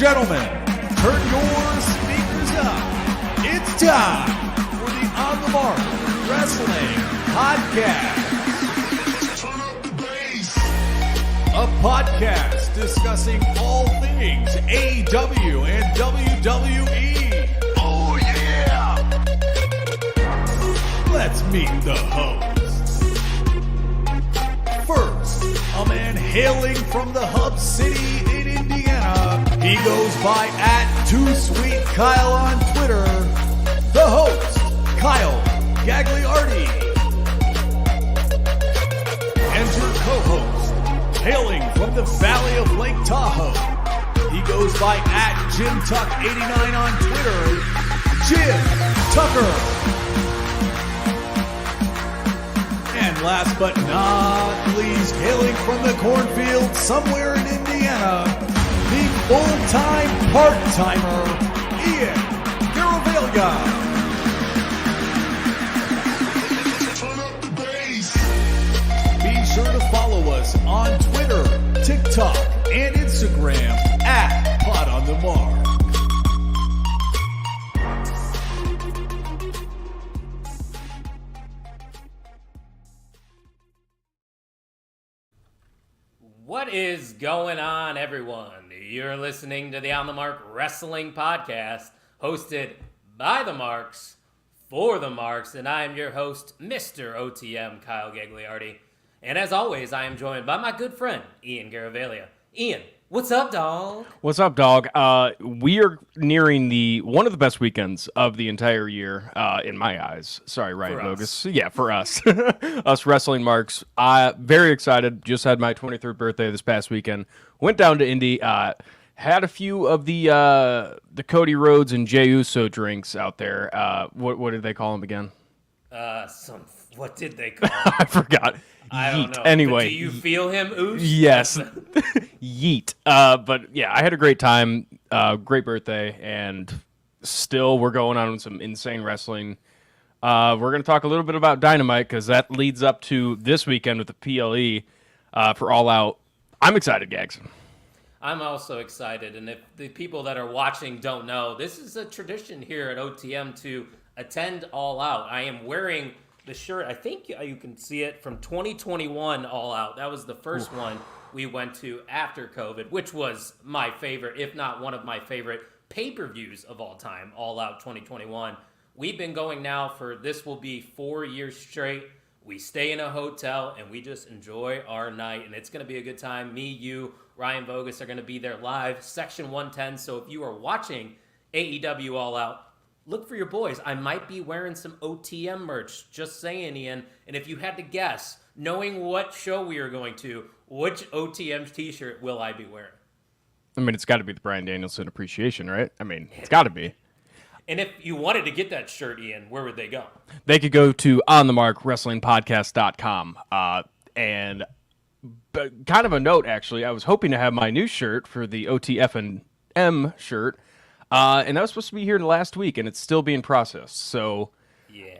gentlemen, turn your speakers up. It's time for the On the Mark Wrestling Podcast. Turn up the bass. A podcast discussing all things AEW and WWE. Oh yeah! Let's meet the hosts. First, a man hailing from the hub city in Indiana. He goes by @TooSweetKyle on Twitter. The host, Kyle Gagliardi. And your co-host, hailing from the Valley of Lake Tahoe. He goes by @JimTuck89 on Twitter. Jim Tucker. And last but not least, hailing from the cornfield somewhere in Indiana, the full-time part-timer, Ian Garavaglia. Turn up the bass. Be sure to follow us on Twitter, TikTok, and Instagram @PodOnTheMark. What is going on, everyone? You're listening to the On the Mark Wrestling Podcast, hosted by the Marks, for the Marks, and I am your host, Mr. OTM, Kyle Gagliardi. And as always, I am joined by my good friend, Ian Garavaglia. Ian, what's up, dog? What's up, dog? We are nearing one of the best weekends of the entire year, in my eyes. Sorry, Ryan Bogus. Yeah, for us. Us wrestling marks. Very excited. Just had my 23rd birthday this past weekend. Went down to Indy. Had a few of the Cody Rhodes and Jey Uso drinks out there. What did they call them again? What did they call them? I forgot. I don't know. Anyway, do you feel him, Oos? Yes. Yeet. But yeah, I had a great time. Great birthday, and still we're going on with some insane wrestling. We're going to talk a little bit about Dynamite because that leads up to this weekend with the PLE for All Out. I'm excited, Gags. I'm also excited, and if the people that are watching don't know, this is a tradition here at OTM to attend All Out. I am wearing the shirt, I think you can see it, from 2021 All Out. That was the first one we went to after COVID, which was my favorite, if not one of my favorite pay-per-views of all time, All Out 2021. We've been going now this will be 4 years straight. We stay in a hotel, and we just enjoy our night, and it's going to be a good time. Me, you, Ryan Bogus are going to be there live, Section 110. So if you are watching AEW All Out, look for your boys. I might be wearing some OTM merch, just saying, Ian. And if you had to guess, knowing what show we are going to, which OTM t-shirt will I be wearing? I mean, it's got to be the Bryan Danielson appreciation, right? I mean, it's got to be. And if you wanted to get that shirt, Ian, where would they go? They could go to onthemarkwrestlingpodcast.com. And kind of a note, actually, I was hoping to have my new shirt for the OTF&M shirt. And that was supposed to be here last week, and it's still being processed. So, yeah,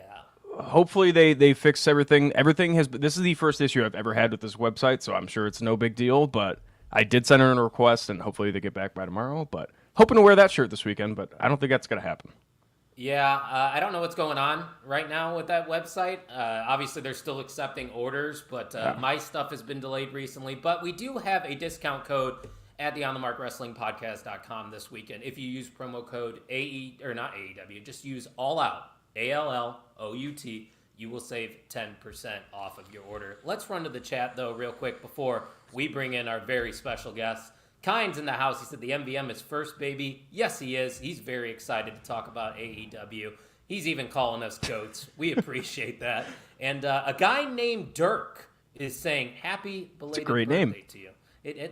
hopefully they fix everything. This is the first issue I've ever had with this website, so I'm sure it's no big deal. But I did send in a request, and hopefully they get back by tomorrow. But hoping to wear that shirt this weekend, but I don't think that's going to happen. Yeah, I don't know what's going on right now with that website. Obviously, they're still accepting orders, but my stuff has been delayed recently. But we do have a discount code at the onthemarkwrestlingpodcast.com this weekend. If you use promo code AEW, just use All Out, ALLOUT, you will save 10% off of your order. Let's run to the chat, though, real quick before we bring in our very special guest. Kind's in the house. He said the MVM is first, baby. Yes, he is. He's very excited to talk about AEW. He's even calling us goats. We appreciate that. And a guy named Dirk is saying happy belated birthday to you.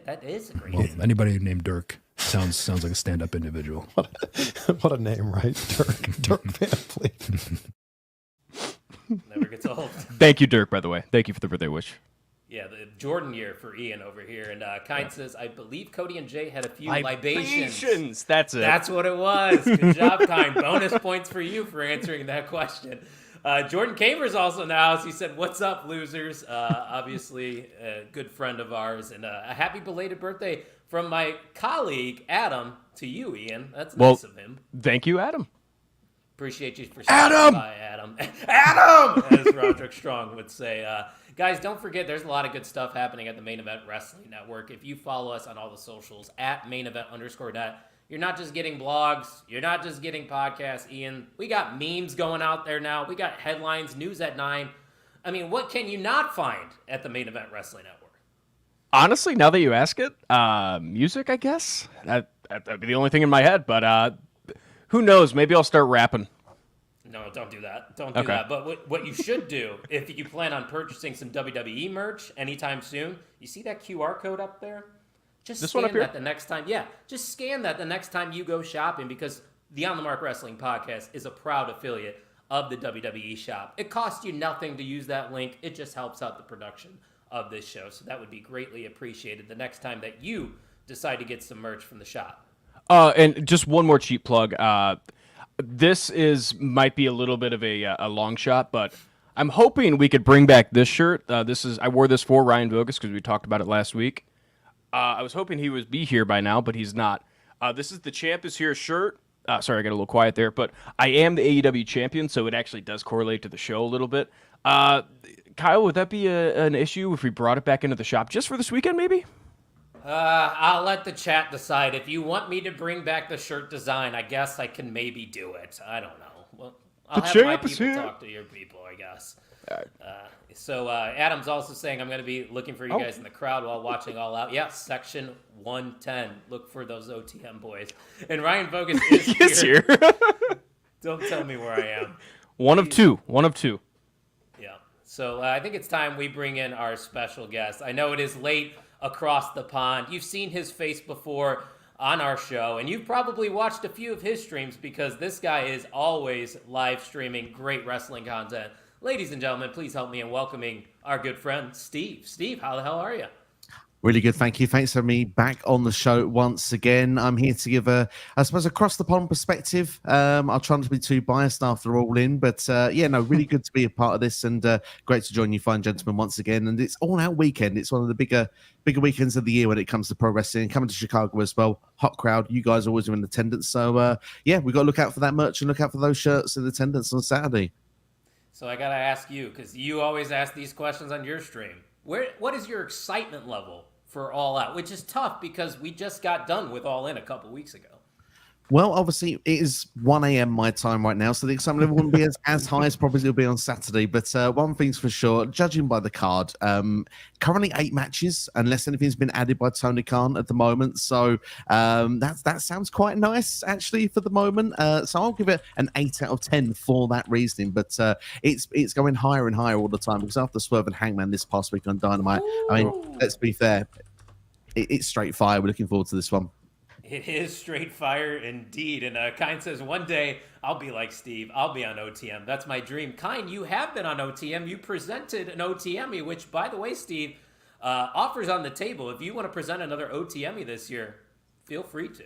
That is a great name. Anybody named Dirk sounds like a stand-up individual. What a name, right? Dirk Van Fleet. Never gets old. Thank you, Dirk, by the way. Thank you for the birthday wish. Yeah, the Jordan year for Ian over here. And Kind says, I believe Cody and Jay had a few libations. That's it. That's what it was. Good job, Kind. Bonus points for you for answering that question. Jordan Kamer's also in the house. He said, what's up, losers? Obviously, a good friend of ours. And a happy belated birthday from my colleague, Adam, to you, Ian. That's Well, nice of him. Thank you, Adam. Appreciate you for stopping by, Adam. Adam, as Roderick Strong would say. Guys, don't forget, there's a lot of good stuff happening at the Main Event Wrestling Network. If you follow us on all the socials at mainevent_net, you're not just getting blogs, you're not just getting podcasts, Ian. We got memes going out there now. We got headlines, news at 9. I mean, what can you not find at the Main Event Wrestling Network? Honestly, now that you ask it, music, I guess. That'd be the only thing in my head, but who knows? Maybe I'll start rapping. No, don't do that. Don't do that. But what you should do, if you plan on purchasing some WWE merch anytime soon, you see that QR code up there? Just scan that the next time. Yeah, just scan that the next time you go shopping, because the On the Mark Wrestling Podcast is a proud affiliate of the WWE shop. It costs you nothing to use that link. It just helps out the production of this show. So that would be greatly appreciated the next time that you decide to get some merch from the shop. And just one more cheap plug. This might be a little bit of a long shot, but I'm hoping we could bring back this shirt. I wore this for Ryan Vogus because we talked about it last week. I was hoping he would be here by now, but he's not. This is the Champ is Here shirt. Sorry, I got a little quiet there, but I am the AEW champion, so it actually does correlate to the show a little bit. Kyle, would that be an issue if we brought it back into the shop just for this weekend, maybe? I'll let the chat decide. If you want me to bring back the shirt design, I guess I can maybe do it. I don't know. Well, I'll have my people talk to your people, I guess. So Adam's also saying I'm going to be looking for you guys in the crowd while watching All Out. Yeah, section 110. Look for those OTM boys. And Ryan Vogus is here. Don't tell me where I am. One of two. Yeah. So I think it's time we bring in our special guest. I know it is late across the pond. You've seen his face before on our show, and you've probably watched a few of his streams because this guy is always live streaming great wrestling content. Ladies and gentlemen, please help me in welcoming our good friend, Steve. Steve, how the hell are you? Really good, thank you. Thanks for me back on the show once again. I'm here to give I suppose, across the pond perspective. I'll try not to be too biased after all in, but really good to be a part of this, and great to join you fine gentlemen once again. And it's All Out weekend. It's one of the bigger weekends of the year when it comes to pro wrestling. Coming to Chicago as well. Hot crowd. You guys are always in attendance. So, we've got to look out for that merch and look out for those shirts in attendance on Saturday. So I got to ask you, because you always ask these questions on your stream. What is your excitement level for All Out? Which is tough because we just got done with All In a couple weeks ago. Well, obviously, it is 1 a.m. my time right now, so the excitement level wouldn't be as high as probably it'll be on Saturday. But one thing's for sure, judging by the card, currently 8 matches, unless anything's been added by Tony Khan at the moment. So that sounds quite nice, actually, for the moment. So I'll give it an 8 out of 10 for that reasoning. But it's going higher and higher all the time, because after Swerve and Hangman this past week on Dynamite, I mean, let's be fair, it's straight fire. We're looking forward to this one. It is straight fire indeed. And Kine says, one day I'll be like Steve. I'll be on OTM. That's my dream. Kine, you have been on OTM. You presented an OTME, which, by the way, Steve, offers on the table. If you want to present another OTME this year, feel free to.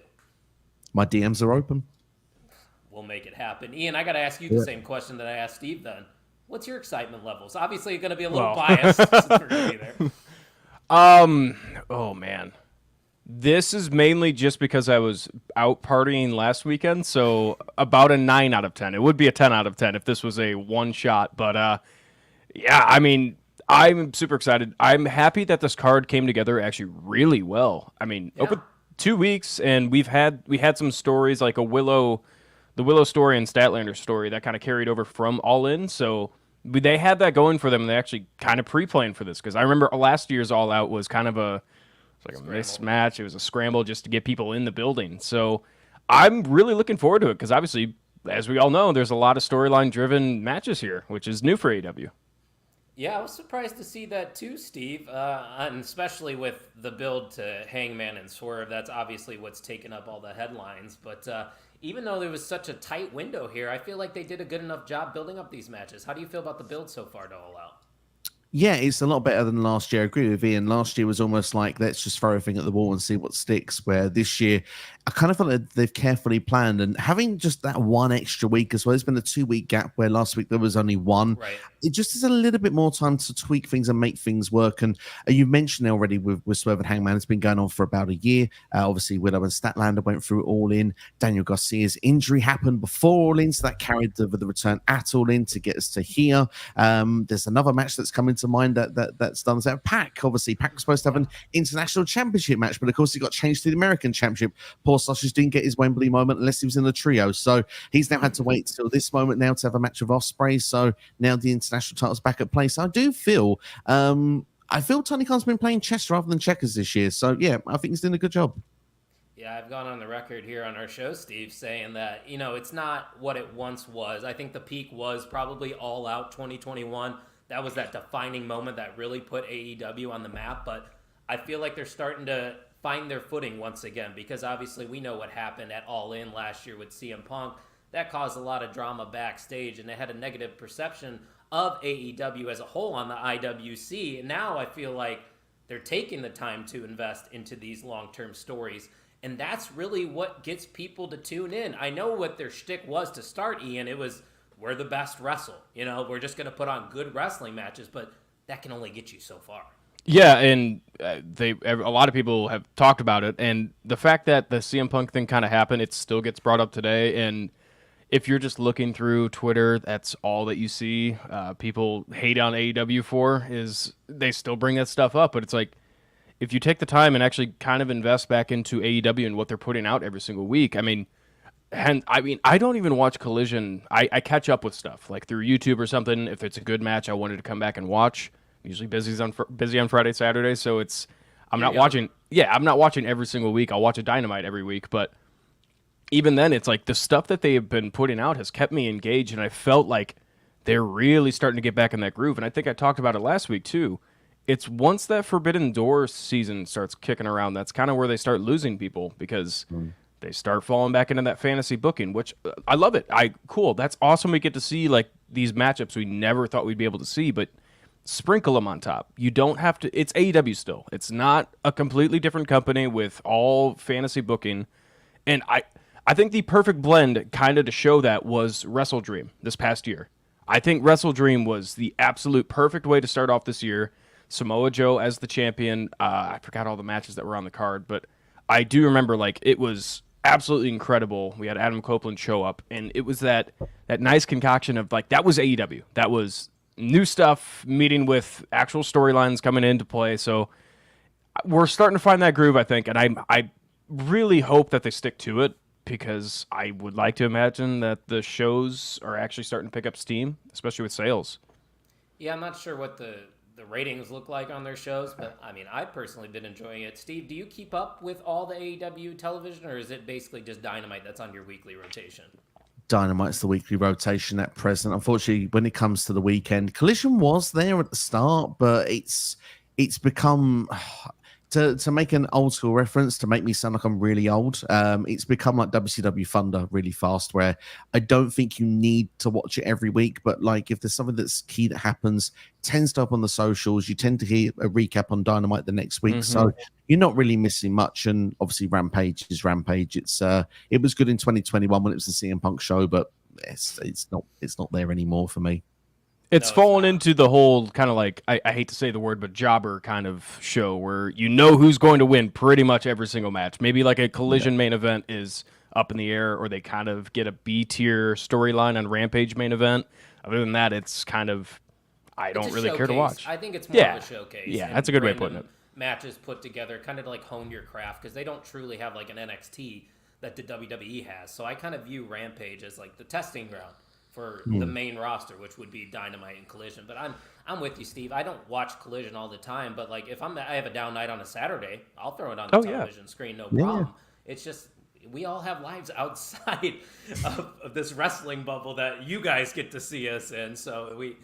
My DMs are open. We'll make it happen. Ian, I got to ask you the same question that I asked Steve then. What's your excitement levels? Obviously, you're going to be a little biased since we're going to be there. Oh, man. This is mainly just because I was out partying last weekend, so about a 9 out of 10. It would be a 10 out of 10 if this was a one shot, but I mean, I'm super excited. I'm happy that this card came together actually really well. I mean, over 2 weeks, and we had some stories like the Willow story and Statlander story that kind of carried over from All In, so they had that going for them. They actually kind of pre-planned for this, because I remember last year's All Out was kind of a mismatch. It was a scramble just to get people in the building. So I'm really looking forward to it, because obviously, as we all know, there's a lot of storyline-driven matches here, which is new for AEW. Yeah, I was surprised to see that too, Steve, and especially with the build to Hangman and Swerve. That's obviously what's taken up all the headlines. But even though there was such a tight window here, I feel like they did a good enough job building up these matches. How do you feel about the build so far to All Out? Yeah, it's a lot better than last year. I agree with Ian. Last year was almost like, let's just throw everything at the wall and see what sticks, where this year, I kind of feel like they've carefully planned, and having just that one extra week as well. There's been a 2-week gap where last week there was only one. Right. it just is a little bit more time to tweak things and make things work. And you mentioned already with Swerve and Hangman, it's been going on for about a year. Obviously, Widow and Statlander went through All In. Daniel Garcia's injury happened before All In, so that carried the return at All In to get us to here. There's another match that's coming to mind that's done. So Pac, obviously, Pac was supposed to have an international championship match, but of course, he got changed to the American championship. Poor Sausage didn't get his Wembley moment unless he was in the trio. So he's now had to wait till this moment now to have a match with Ospreay. So now the international title's back at play. So I do feel, I feel Tony Khan's been playing chess rather than checkers this year. So yeah, I think he's doing a good job. Yeah, I've gone on the record here on our show, Steve, saying that, it's not what it once was. I think the peak was probably All Out 2021. That was that defining moment that really put AEW on the map. But I feel like they're starting to find their footing once again, because obviously we know what happened at All In last year with CM Punk. That caused a lot of drama backstage, and they had a negative perception of AEW as a whole on the IWC. And now I feel like they're taking the time to invest into these long-term stories. And that's really what gets people to tune in. I know what their shtick was to start, Ian. It was, we're the best wrestle. We're just going to put on good wrestling matches, but that can only get you so far. Yeah, and a lot of people have talked about it. And the fact that the CM Punk thing kind of happened, it still gets brought up today. And if you're just looking through Twitter, that's all that you see. People hate on AEW for is they still bring that stuff up. But it's like, if you take the time and actually kind of invest back into AEW and what they're putting out every single week, I don't even watch Collision. I catch up with stuff like through YouTube or something. If it's a good match, I wanted to come back and watch. I'm usually busy on Friday, Saturday, so I'm not watching. Yeah, I'm not watching every single week. I'll watch a Dynamite every week, but even then, it's like the stuff that they have been putting out has kept me engaged, and I felt like they're really starting to get back in that groove. And I think I talked about it last week too. It's once that Forbidden Door season starts kicking around, that's kind of where they start losing people, because they start falling back into that fantasy booking, which I love it. Cool. That's awesome. We get to see like these matchups we never thought we'd be able to see, but sprinkle them on top. You don't have to. It's AEW still. It's not a completely different company with all fantasy booking. And I think the perfect blend kind of to show that was Wrestle Dream this past year. I think Wrestle Dream was the absolute perfect way to start off this year. Samoa Joe as the champion. I forgot all the matches that were on the card, but I do remember like it was absolutely incredible. We had Adam Copeland show up, and it was that nice concoction of like that was AEW. That was new stuff meeting with actual storylines coming into play. So we're starting to find that groove, I think, and I really hope that they stick to it, because I would like to imagine that the shows are actually starting to pick up steam, especially with sales. Yeah, I'm not sure what the ratings look like on their shows, but I've personally been enjoying it. Steve, do you keep up with all the AEW television, or is it basically just Dynamite that's on your weekly rotation? Dynamite's the weekly rotation at present. Unfortunately, when it comes to the weekend, Collision was there at the start, but it's become to make an old school reference, to make me sound like I'm really old. It's become like WCW Thunder really fast, where I don't think you need to watch it every week, but like if there's something that's key that happens, tends to up on the socials, you tend to hear a recap on Dynamite the next week. So you're not really missing much. And obviously Rampage is Rampage. It was good in 2021 when it was the CM Punk show, but it's not there anymore for me. It's fallen into the whole kind of like, I hate to say the word, but jobber kind of show where you know who's going to win pretty much every single match. Maybe like a Collision main event is up in the air, or they kind of get a B-tier storyline on Rampage main event. Other than that, it's kind of, I don't really care to watch. I think it's more of a showcase. Yeah, that's a good way of putting it. Matches put together, kind of like hone your craft, because they don't truly have like an NXT that the WWE has. So I kind of view Rampage as like the testing ground for the main roster, which would be Dynamite and Collision. But I'm with you, Steve. I don't watch Collision all the time, but like if I have a down night on a Saturday, I'll throw it on the television screen, no problem. It's just we all have lives outside of this wrestling bubble that you guys get to see us in. So we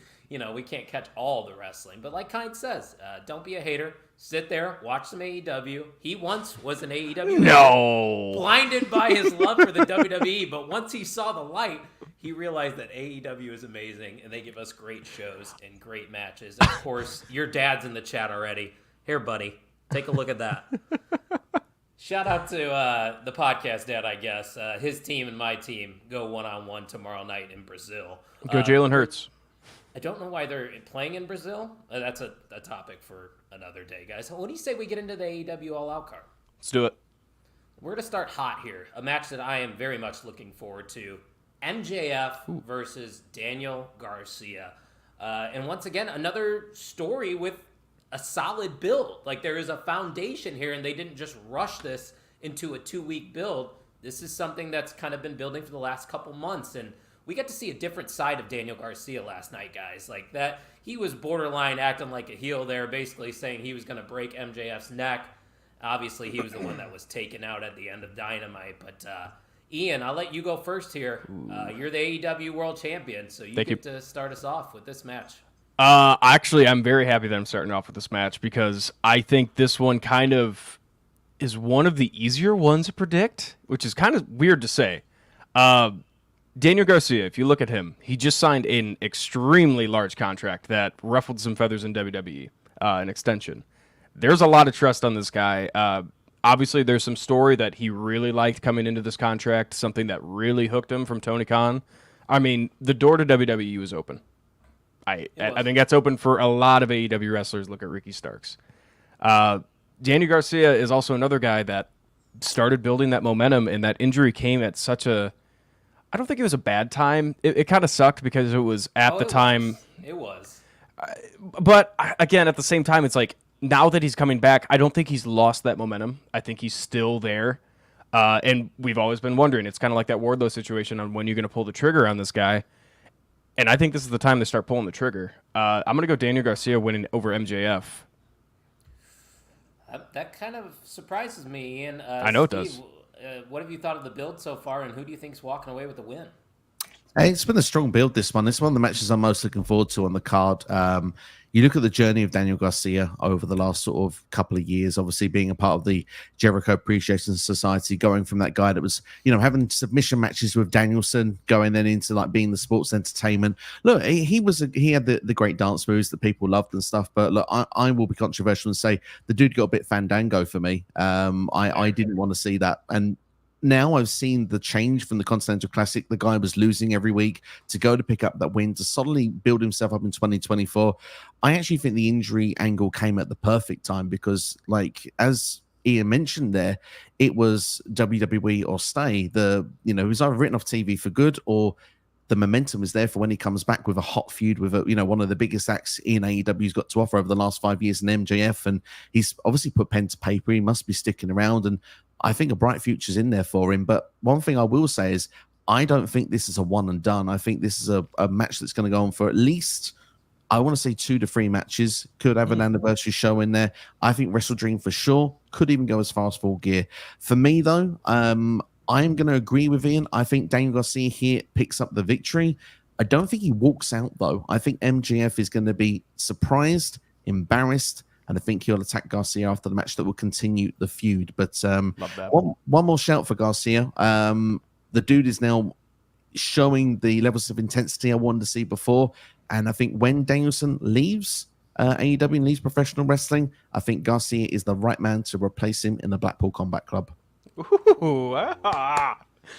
can't catch all the wrestling. But like Kind says, don't be a hater. Sit there, watch some AEW. He once was an AEW blinded by his love for the WWE, but once he saw the light, he realized that AEW is amazing, and they give us great shows and great matches. And of course, your dad's in the chat already. Here, buddy, take a look at that. Shout out to the podcast dad, I guess. His team and my team go one-on-one tomorrow night in Brazil. Go Jalen Hurts. I don't know why they're playing in Brazil. That's a topic for another day, guys. What do you say we get into the AEW All Out card? Let's do it. We're going to start hot here. A match that I am very much looking forward to. MJF versus Daniel Garcia. And once again, another story with a solid build. Like, there is a foundation here, and they didn't just rush this into a 2-week build. This is something that's kind of been building for the last couple months, and we got to see a different side of Daniel Garcia last night, guys. Like, that, he was borderline acting like a heel there, basically saying he was going to break MJF's neck. Obviously, he was the one that was taken out at the end of Dynamite. But, Ian, I'll let you go first here. You're the AEW World Champion, so you get to start us off with this match. Actually, I'm very happy that I'm starting off with this match because I think this one kind of is one of the easier ones to predict, which is kind of weird to say. Daniel Garcia, if you look at him, he just signed an extremely large contract that ruffled some feathers in WWE, an extension. There's a lot of trust on this guy. Obviously, there's some story that he really liked coming into this contract, something that really hooked him from Tony Khan. I mean, the door to WWE was open. I think that's open for a lot of AEW wrestlers. Look at Ricky Starks. Daniel Garcia is also another guy that started building that momentum, and that injury came at such a... I don't think it was a bad time. It kind of sucked because it was at the time... It was. But, again, at the same time, it's like, now that he's coming back, I don't think he's lost that momentum. I think he's still there. And we've always been wondering. It's kind of like that Wardlow situation on when you're going to pull the trigger on this guy. And I think this is the time to start pulling the trigger. I'm going to go Daniel Garcia winning over MJF. That kind of surprises me, Ian. I know Steve, it does. What have you thought of the build so far, and who do you think's walking away with the win? Hey, it's been a strong build, this one. This is one of the matches I'm most looking forward to on the card. You look at the journey of Daniel Garcia over the last sort of couple of years, obviously being a part of the Jericho Appreciation Society, going from that guy that was, having submission matches with Danielson, going then into like being the sports entertainment. Look, he had the great dance moves that people loved and stuff. But look, I will be controversial and say the dude got a bit fandango for me. I didn't want to see that. And now I've seen the change from the Continental Classic. The guy was losing every week to go to pick up that win, to solidly build himself up in 2024. I actually think the injury angle came at the perfect time because, like, as Ian mentioned there, it was WWE or stay. He was either written off TV for good, or the momentum is there for when he comes back with a hot feud with one of the biggest acts in AEW's got to offer over the last 5 years in MJF. And he's obviously put pen to paper. He must be sticking around. And I think a bright future's in there for him. But one thing I will say is I don't think this is a one and done. I think this is a match that's going to go on for at least, I want to say 2 to 3 matches. Could have an anniversary show in there. I think Wrestle Dream for sure. Could even go as far as Full Gear. For me, though, I'm going to agree with Ian. I think Daniel Garcia here picks up the victory. I don't think he walks out, though. I think MJF is going to be surprised, embarrassed, and I think he'll attack Garcia after the match that will continue the feud. But one more shout for Garcia. The dude is now showing the levels of intensity I wanted to see before. And I think when Danielson leaves AEW and leaves professional wrestling, I think Garcia is the right man to replace him in the Blackpool Combat Club. Ooh,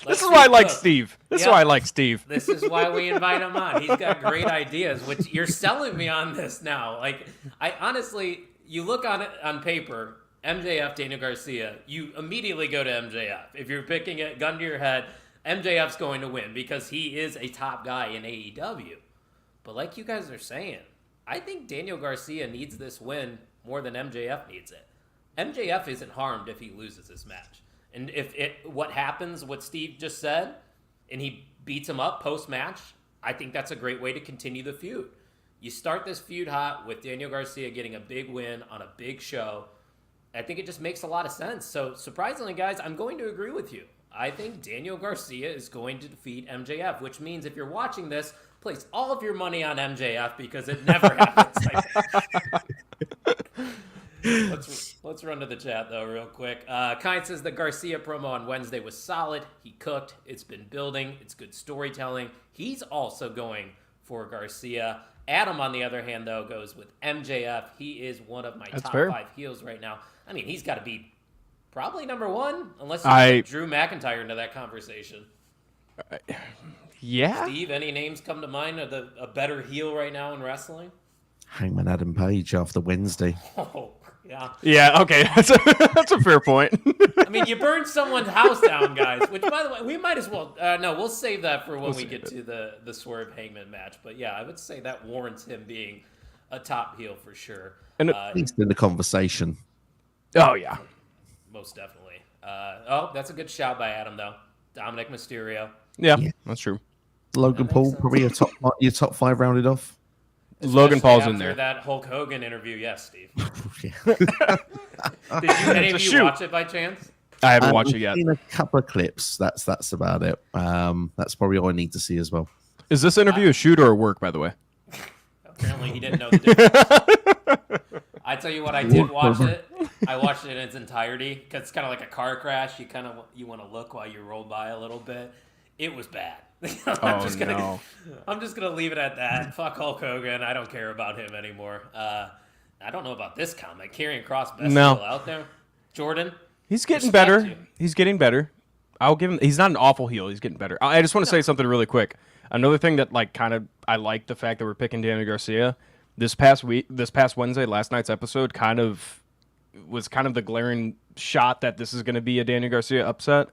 This is why I like Steve. This is why I like Steve. This is why we invite him on. He's got great ideas, which you're selling me on this now. Like, I honestly, you look on it on paper, MJF, Daniel Garcia, you immediately go to MJF. If you're picking it, gun to your head, MJF's going to win because he is a top guy in AEW. But like you guys are saying, I think Daniel Garcia needs this win more than MJF needs it. MJF isn't harmed if he loses this match. And if what happens, what Steve just said, and he beats him up post-match, I think that's a great way to continue the feud. You start this feud hot with Daniel Garcia getting a big win on a big show. I think it just makes a lot of sense. So surprisingly, guys, I'm going to agree with you. I think Daniel Garcia is going to defeat MJF, which means if you're watching this, place all of your money on MJF because it never happens. Let's run to the chat, though, real quick. Kind says the Garcia promo on Wednesday was solid. He cooked. It's been building. It's good storytelling. He's also going for Garcia. Adam, on the other hand, though, goes with MJF. He is one of my top 5 heels right now. I mean, he's got to be probably number 1, unless you put Drew McIntyre into that conversation. Yeah. Steve, any names come to mind of a better heel right now in wrestling? Hangman Adam Page after Wednesday. Oh, yeah. Yeah. Okay. That's a fair point. I mean, you burned someone's house down, guys. Which, by the way, we might as well. No, we'll save that for when we get to the Swerve Hangman match. But yeah, I would say that warrants him being a top heel for sure. And At least in the conversation. oh yeah. Most definitely. That's a good shout by Adam, though. Dominic Mysterio. Yeah, that's true. Logan That makes Paul, sense. probably your top 5 rounded off. Logan Especially Paul's in after there. that Hulk Hogan interview, yes, Steve. Yeah. Did any of It's a you shoot. watch it by chance? I haven't watched it We've yet. seen a couple of clips. That's about it. That's probably all I need to see as well. Is this interview a shoot or a work, by the way? Apparently, he didn't know the difference. I tell you what, I did watch it. I watched it in its entirety because it's kind of like a car crash. You want to look while you roll by a little bit. It was bad. I'm just gonna leave it at that. Fuck Hulk Hogan. I don't care about him anymore. I don't know about this comment. Karrion Kross, best No. heel out there. Jordan, He's getting Respect better. you. He's getting better. I'll give him. He's not an awful heel. He's getting better. I just want to say something really quick. Another thing that I like the fact that we're picking Daniel Garcia. This past Wednesday, last night's episode was the glaring shot that this is going to be a Daniel Garcia upset.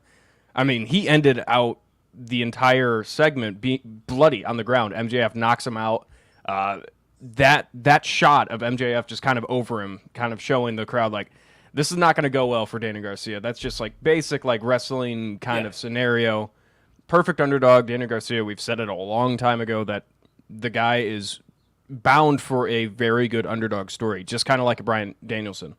I mean, he ended out the entire segment being bloody on the ground. MJF knocks him out. That shot of MJF just kind of over him, kind of showing the crowd like this is not going to go well for Daniel Garcia. That's just like basic like wrestling kind of scenario. Perfect underdog, Daniel Garcia. We've said it a long time ago that the guy is bound for a very good underdog story, just kind of like a Bryan Danielson.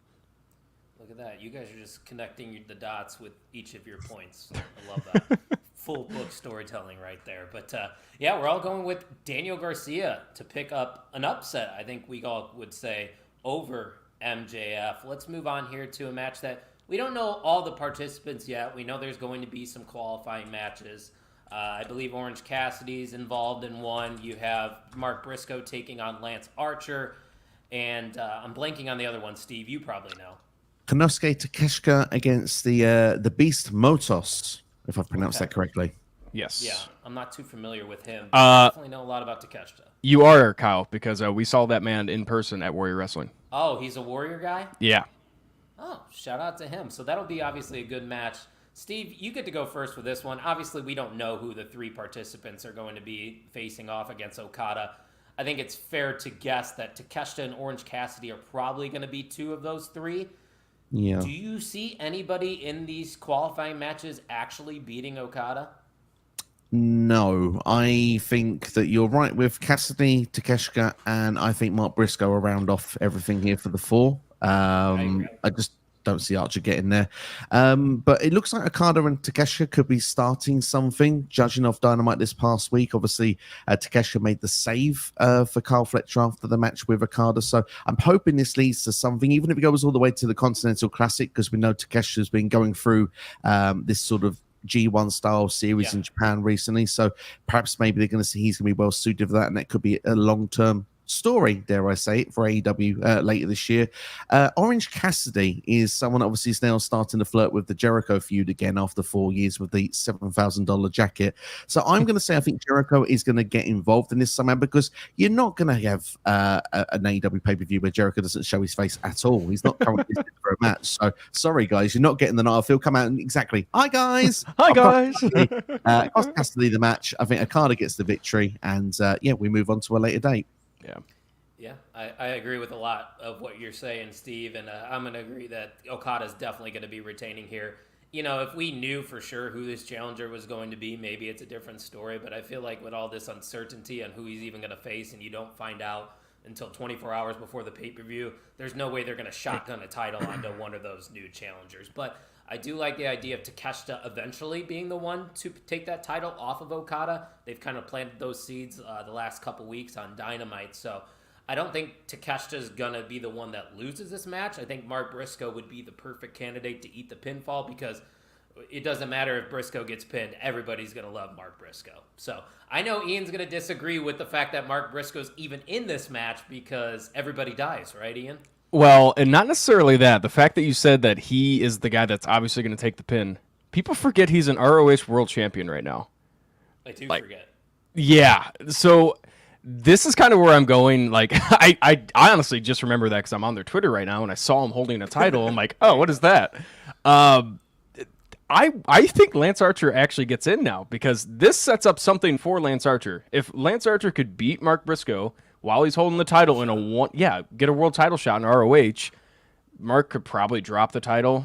look at that. You guys are just connecting the dots with each of your points. I love that. Full book storytelling right there. But yeah, we're all going with Daniel Garcia to pick up an upset. I think we all would say over MJF. Let's move on here to a match that we don't know all the participants yet. We know there's going to be some qualifying matches. I believe Orange Cassidy's involved in one. You have Mark Briscoe taking on Lance Archer. And I'm blanking on the other one. Steve, you probably know. Konosuke Takeshita against the Beast Motos, if I've pronounced that correctly. Yes. Yeah, I'm not too familiar with him. But I definitely know a lot about Takeshita. You are, Kyle, because we saw that man in person at Warrior Wrestling. Oh, he's a Warrior guy? Yeah. Oh, shout out to him. So that'll be obviously a good match. Steve, you get to go first with this one. Obviously, we don't know who the 3 participants are going to be facing off against Okada. I think it's fair to guess that Takeshita and Orange Cassidy are probably going to be 2 of those 3. Yeah. Do you see anybody in these qualifying matches actually beating Okada? No, I think that you're right with Cassidy, Takeshita, and I think Mark Briscoe will round off everything here for the 4. I just don't see Archer getting there. But it looks like Okada and Takeshita could be starting something, judging off Dynamite this past week. Obviously, Takeshita made the save for Kyle Fletcher after the match with Okada. So I'm hoping this leads to something, even if it goes all the way to the Continental Classic, because we know Takeshita's been going through this sort of G1 style series in Japan recently. So perhaps maybe they're going to see he's going to be well suited for that, and that could be a long-term story, dare I say it, for AEW later this year. Orange Cassidy is someone obviously is now starting to flirt with the Jericho feud again after 4 years with the $7,000 jacket. So I'm going to say I think Jericho is going to get involved in this somehow, because you're not going to have an AEW pay-per-view where Jericho doesn't show his face at all. He's not currently listed for a match. So sorry, guys, you're not getting the night off. He'll come out and exactly, hi, guys. Hi, guys. Cost Cassidy the match. I think Okada gets the victory, and yeah, we move on to a later date. Yeah, I agree with a lot of what you're saying, Steve, and I'm going to agree that Okada's definitely going to be retaining here. You know, if we knew for sure who this challenger was going to be, maybe it's a different story, but I feel like with all this uncertainty on who he's even going to face, and you don't find out until 24 hours before the pay-per-view, there's no way they're going to shotgun a title onto one of those new challengers. But I do like the idea of Takeshita eventually being the one to take that title off of Okada. They've kind of planted those seeds the last couple weeks on Dynamite, so I don't think Takeshita's going to be the one that loses this match. I think Mark Briscoe would be the perfect candidate to eat the pinfall, because it doesn't matter if Briscoe gets pinned. Everybody's going to love Mark Briscoe. So I know Ian's going to disagree with the fact that Mark Briscoe's even in this match because everybody dies, right, Ian? Well, and not necessarily that. The fact that you said that he is the guy that's obviously going to take the pin. People forget he's an ROH world champion right now. I do forget. Yeah. So this is kind of where I'm going. Like, I honestly just remember that because I'm on their Twitter right now and I saw him holding a title. I'm like, oh, what is that? Um, I think Lance Archer actually gets in now because this sets up something for Lance Archer. If Lance Archer could beat Mark Briscoe while he's holding the title in get a world title shot in ROH, Mark could probably drop the title,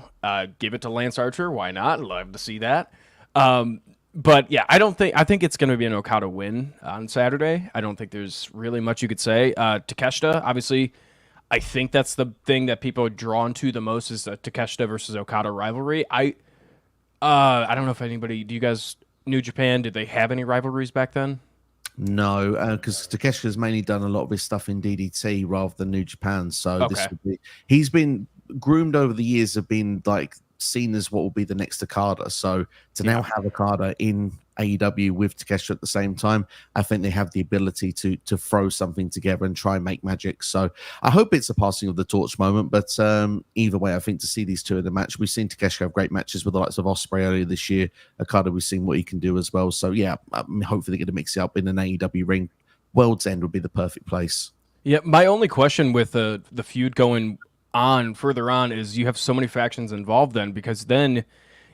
give it to Lance Archer. Why not? Love to see that. But yeah, I think it's going to be an Okada win on Saturday. I don't think there's really much you could say. Takeshita, obviously, I think that's the thing that people are drawn to the most is the Takeshita versus Okada rivalry. I don't know if anybody, do you guys, New Japan, did they have any rivalries back then? No, because Takeshita's mainly done a lot of his stuff in DDT rather than New Japan. So this would be, he's been groomed over the years of being like seen as what will be the next Okada. So to now have Okada in AEW with Takeshita at the same time, I think they have the ability to throw something together and try and make magic. So I hope it's a passing of the torch moment. But either way, I think to see these two in the match, we've seen Takeshita have great matches with the likes of Ospreay earlier this year. Okada, we've seen what he can do as well. So yeah, hopefully they're going to mix it up in an AEW ring. World's End would be the perfect place. Yeah, my only question with the feud going on further on is you have so many factions involved then, because then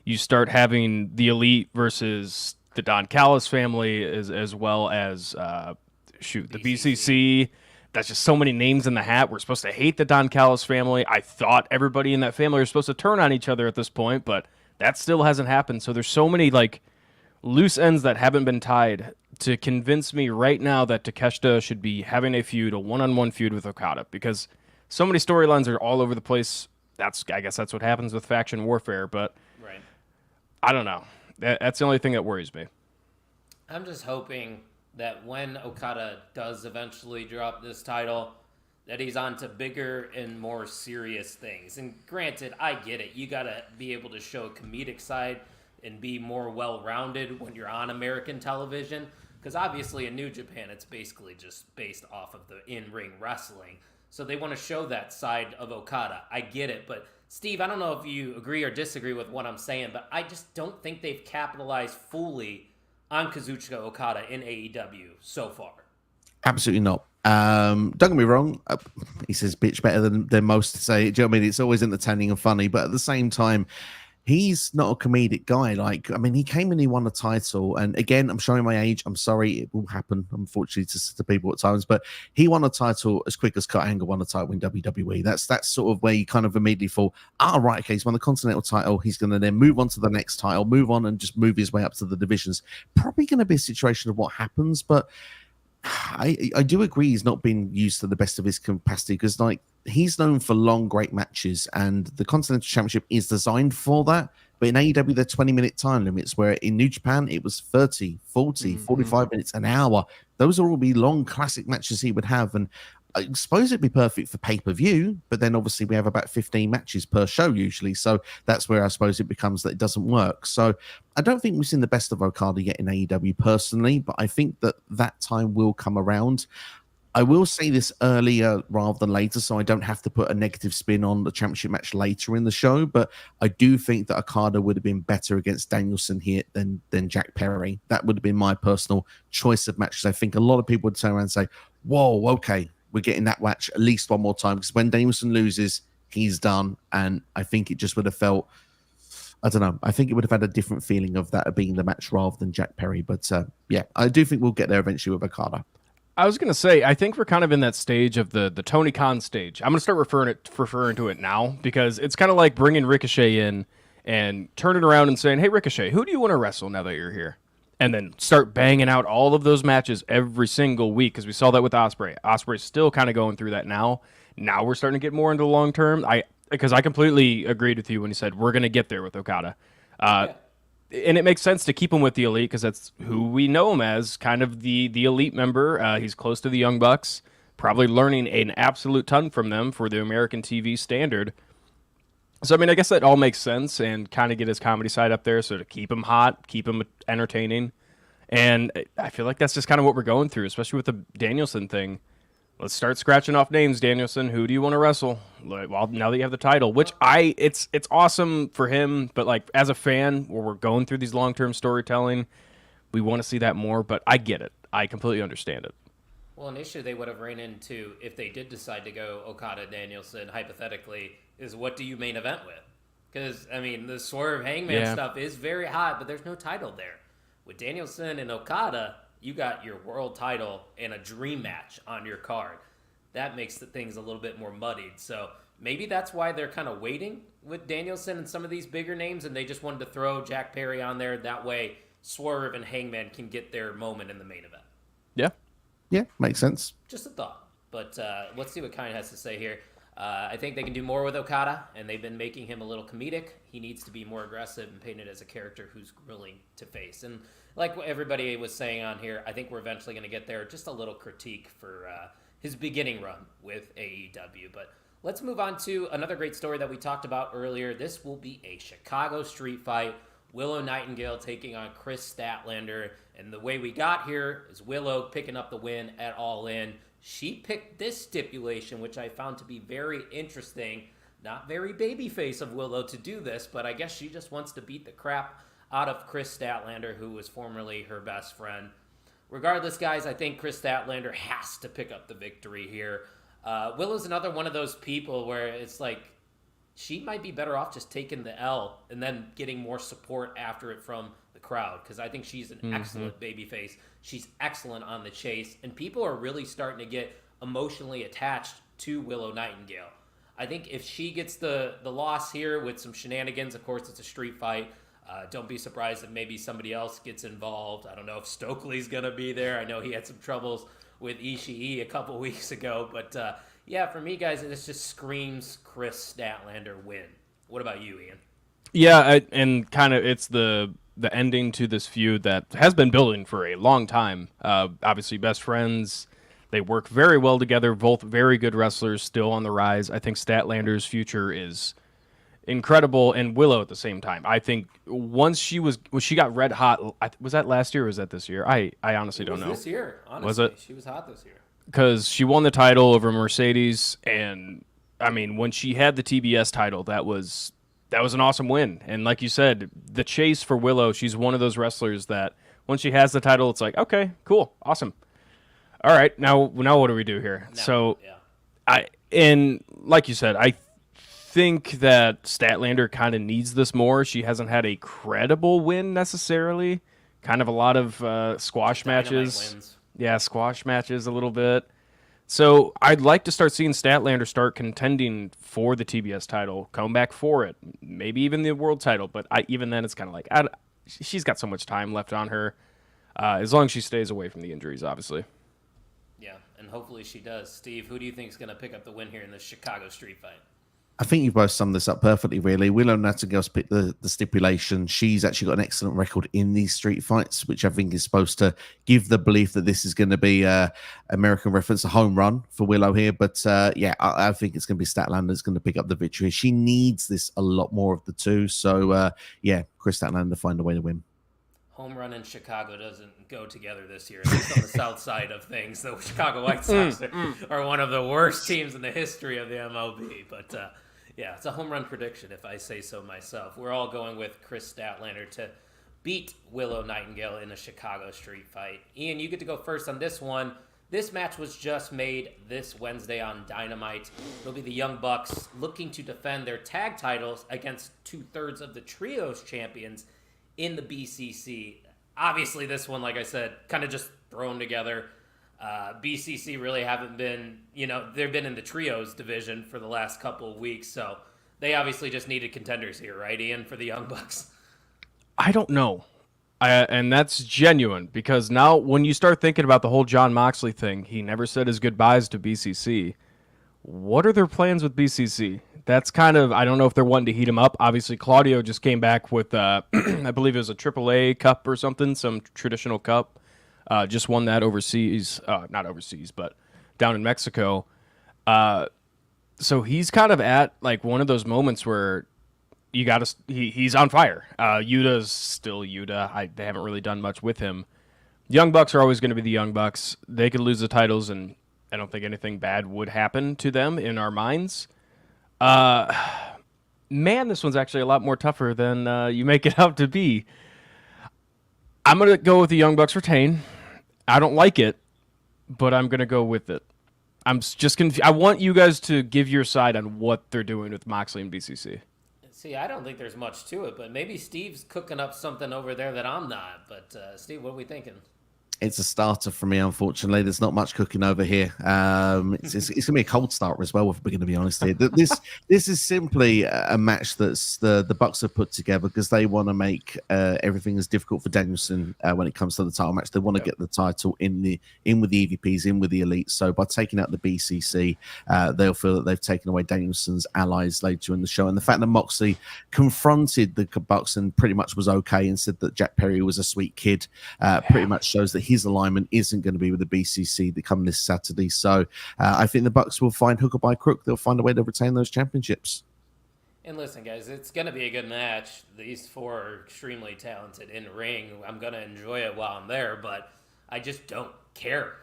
you start having the Elite versus the Don Callis family as well as the BCC. That's just so many names in the hat. We're supposed to hate the Don Callis family. I thought everybody in that family was supposed to turn on each other at this point, but that still hasn't happened. So there's so many like loose ends that haven't been tied to convince me right now that Takeshita should be having a one-on-one feud with Okada, because so many storylines are all over the place. I guess that's what happens with faction warfare, but Right. I don't know. That's the only thing that worries me. I'm just hoping that when Okada does eventually drop this title, that he's on to bigger and more serious things. And granted, I get it. You got to be able to show a comedic side and be more well-rounded when you're on American television. Because obviously in New Japan, it's basically just based off of the in-ring wrestling. So they want to show that side of Okada. I get it. But Steve, I don't know if you agree or disagree with what I'm saying, but I just don't think they've capitalized fully on Kazuchika Okada in AEW so far. Absolutely not. Don't get me wrong. He says bitch better than most say. Do you know what I mean? It's always entertaining and funny, but at the same time, he's not a comedic guy. Like, I mean, he came and he won a title. And again, I'm showing my age. I'm sorry. It will happen, unfortunately, to people at times. But he won a title as quick as Kurt Angle won a title in WWE. That's sort of where you kind of immediately fall, right, okay, he's won the Continental title. He's going to then move on to the next title, move on and just move his way up to the divisions. Probably going to be a situation of what happens. But I do agree he's not been used to the best of his capacity, because like he's known for long, great matches, and the Continental Championship is designed for that. But in AEW, they're 20-minute time limits, where in New Japan, it was 30, 40, 45 minutes, an hour. Those will all be long, classic matches he would have. And I suppose it'd be perfect for pay-per-view, but then obviously we have about 15 matches per show usually. So that's where I suppose it becomes that it doesn't work. So I don't think we've seen the best of Okada yet in AEW personally, but I think that time will come around. I will say this earlier rather than later, so I don't have to put a negative spin on the championship match later in the show, but I do think that Okada would have been better against Danielson here than Jack Perry. That would have been my personal choice of matches. I think a lot of people would turn around and say, whoa, okay, we're getting that match at least one more time, because when Danielson loses, he's done. And I think it just would have felt, I don't know, I think it would have had a different feeling of that being the match rather than Jack Perry. But yeah, I do think we'll get there eventually with Okada. I was going to say, I think we're kind of in that stage of the Tony Khan stage. I'm going to start referring to it now, because it's kind of like bringing Ricochet in and turning around and saying, hey, Ricochet, who do you want to wrestle now that you're here? And then start banging out all of those matches every single week, because we saw that with Ospreay. Ospreay's still kind of going through that now. Now we're starting to get more into the long term. Because I completely agreed with you when you said we're going to get there with Okada. And it makes sense to keep him with the Elite, because that's who we know him as, kind of the Elite member. He's close to the Young Bucks, probably learning an absolute ton from them for the American TV standard. So, I mean, I guess that all makes sense, and kind of get his comedy side up there, so to keep him hot, keep him entertaining. And I feel like that's just kind of what we're going through, especially with the Danielson thing. Let's start scratching off names, Danielson. Who do you want to wrestle? Like, well, now that you have the title, which it's awesome for him, but like as a fan, where we're going through these long-term storytelling, we want to see that more. But I get it. I completely understand it. Well, an issue they would have ran into if they did decide to go Okada Danielson, hypothetically, is what do you main event with? Because, I mean, the Swerve Hangman stuff is very hot, but there's no title there. With Danielson and Okada, you got your world title and a dream match on your card. That makes the things a little bit more muddied. So maybe that's why they're kind of waiting with Danielson and some of these bigger names, and they just wanted to throw Jack Perry on there. That way, Swerve and Hangman can get their moment in the main event. Yeah. Yeah, makes sense. Just a thought. But let's see what Kine has to say here. I think they can do more with Okada, and they've been making him a little comedic. He needs to be more aggressive and painted as a character who's willing to face. And like what everybody was saying on here, I think we're eventually going to get there. Just a little critique for his beginning run with AEW. But let's move on to another great story that we talked about earlier. This will be a Chicago street fight. Willow Nightingale taking on Chris Statlander. And the way we got here is Willow picking up the win at All In. She picked this stipulation, which I found to be very interesting. Not very babyface of Willow to do this, but I guess she just wants to beat the crap out of Chris Statlander, who was formerly her best friend. Regardless, guys, I think Chris Statlander has to pick up the victory here. Willow's another one of those people where it's like she might be better off just taking the L and then getting more support after it from the crowd, because I think she's an excellent babyface. She's excellent on the chase, and people are really starting to get emotionally attached to Willow Nightingale. I think if she gets the loss here with some shenanigans, of course it's a street fight. Don't be surprised if maybe somebody else gets involved. I don't know if Stokely's going to be there. I know he had some troubles with Ishii a couple weeks ago. But yeah, for me, guys, this just screams Chris Statlander win. What about you, Ian? Yeah, and kind of it's the ending to this feud that has been building for a long time. Obviously, best friends. They work very well together. Both very good wrestlers, still on the rise. I think Statlander's future is incredible, and Willow at the same time. I think once she got red hot, was that last year or was that this year? I honestly don't know. This year, honestly. Was it? She was hot this year. Because she won the title over Mercedes, and I mean, when she had the TBS title, that was an awesome win. And like you said, the chase for Willow, she's one of those wrestlers that when she has the title, it's like, okay, cool, awesome. All right, now what do we do here? And like you said, I think that Statlander kind of needs this more. She hasn't had a credible win necessarily. Kind of a lot of squash matches. Wins. Yeah, squash matches a little bit. So I'd like to start seeing Statlander start contending for the TBS title, come back for it, maybe even the world title. But even then, it's kind of like she's got so much time left on her, as long as she stays away from the injuries, obviously. Yeah, and hopefully she does. Steve, who do you think is going to pick up the win here in the Chicago street fight? I think you both summed this up perfectly, really. Willow Nightingale's picked the stipulation. She's actually got an excellent record in these street fights, which I think is supposed to give the belief that this is going to be American reference, a home run for Willow here. But yeah, I think it's going to be Statlander's going to pick up the victory. She needs this a lot more of the two. So yeah, Chris Statlander find a way to win. Home run in Chicago doesn't go together this year, at least on the south side of things. The Chicago White Sox are one of the worst teams in the history of the MLB. But yeah, it's a home run prediction, if I say so myself. We're all going with Chris Statlander to beat Willow Nightingale in a Chicago street fight. Ian, you get to go first on this one. This match was just made this Wednesday on Dynamite. It'll be the Young Bucks looking to defend their tag titles against 2/3 of the Trios champions in the BCC. Obviously, this one, like I said, kind of just thrown together. BCC really haven't been, they've been in the Trios division for the last couple of weeks, so they obviously just needed contenders here, right, Ian, for the Young Bucks? I don't know. And that's genuine, because now when you start thinking about the whole Jon Moxley thing, he never said his goodbyes to BCC. What are their plans with BCC? That's kind of, I don't know if they're wanting to heat him up. Obviously, Claudio just came back with, I believe it was a AAA cup or something, some traditional cup. Just won that overseas, not overseas, but down in Mexico. So he's kind of at like one of those moments where he's on fire. Yuta's still Yuta. They haven't really done much with him. Young Bucks are always going to be the Young Bucks. They could lose the titles, and I don't think anything bad would happen to them in our minds. Man, this one's actually a lot more tougher than you make it out to be. I'm going to go with the Young Bucks retain. I don't like it, but I'm going to go with it. I'm just confused. I want you guys to give your side on what they're doing with Moxley and BCC. See, I don't think there's much to it, but maybe Steve's cooking up something over there that I'm not. But Steve, what are we thinking? It's a starter for me, unfortunately. There's not much cooking over here. It's going to be a cold starter as well, if we're going to be honest here. This is simply a match that's the Bucks have put together because they want to make everything as difficult for Danielson when it comes to the title match. They want to get the title in with the EVPs, in with the Elite. So by taking out the BCC, they'll feel that they've taken away Danielson's allies later in the show. And the fact that Moxley confronted the Bucks and pretty much was okay and said that Jack Perry was a sweet kid pretty much shows that his alignment isn't going to be with the BCC that come this Saturday. So I think the Bucks will find hook or by crook. They'll find a way to retain those championships. And listen, guys, it's going to be a good match. These four are extremely talented in ring. I'm going to enjoy it while I'm there, but I just don't care.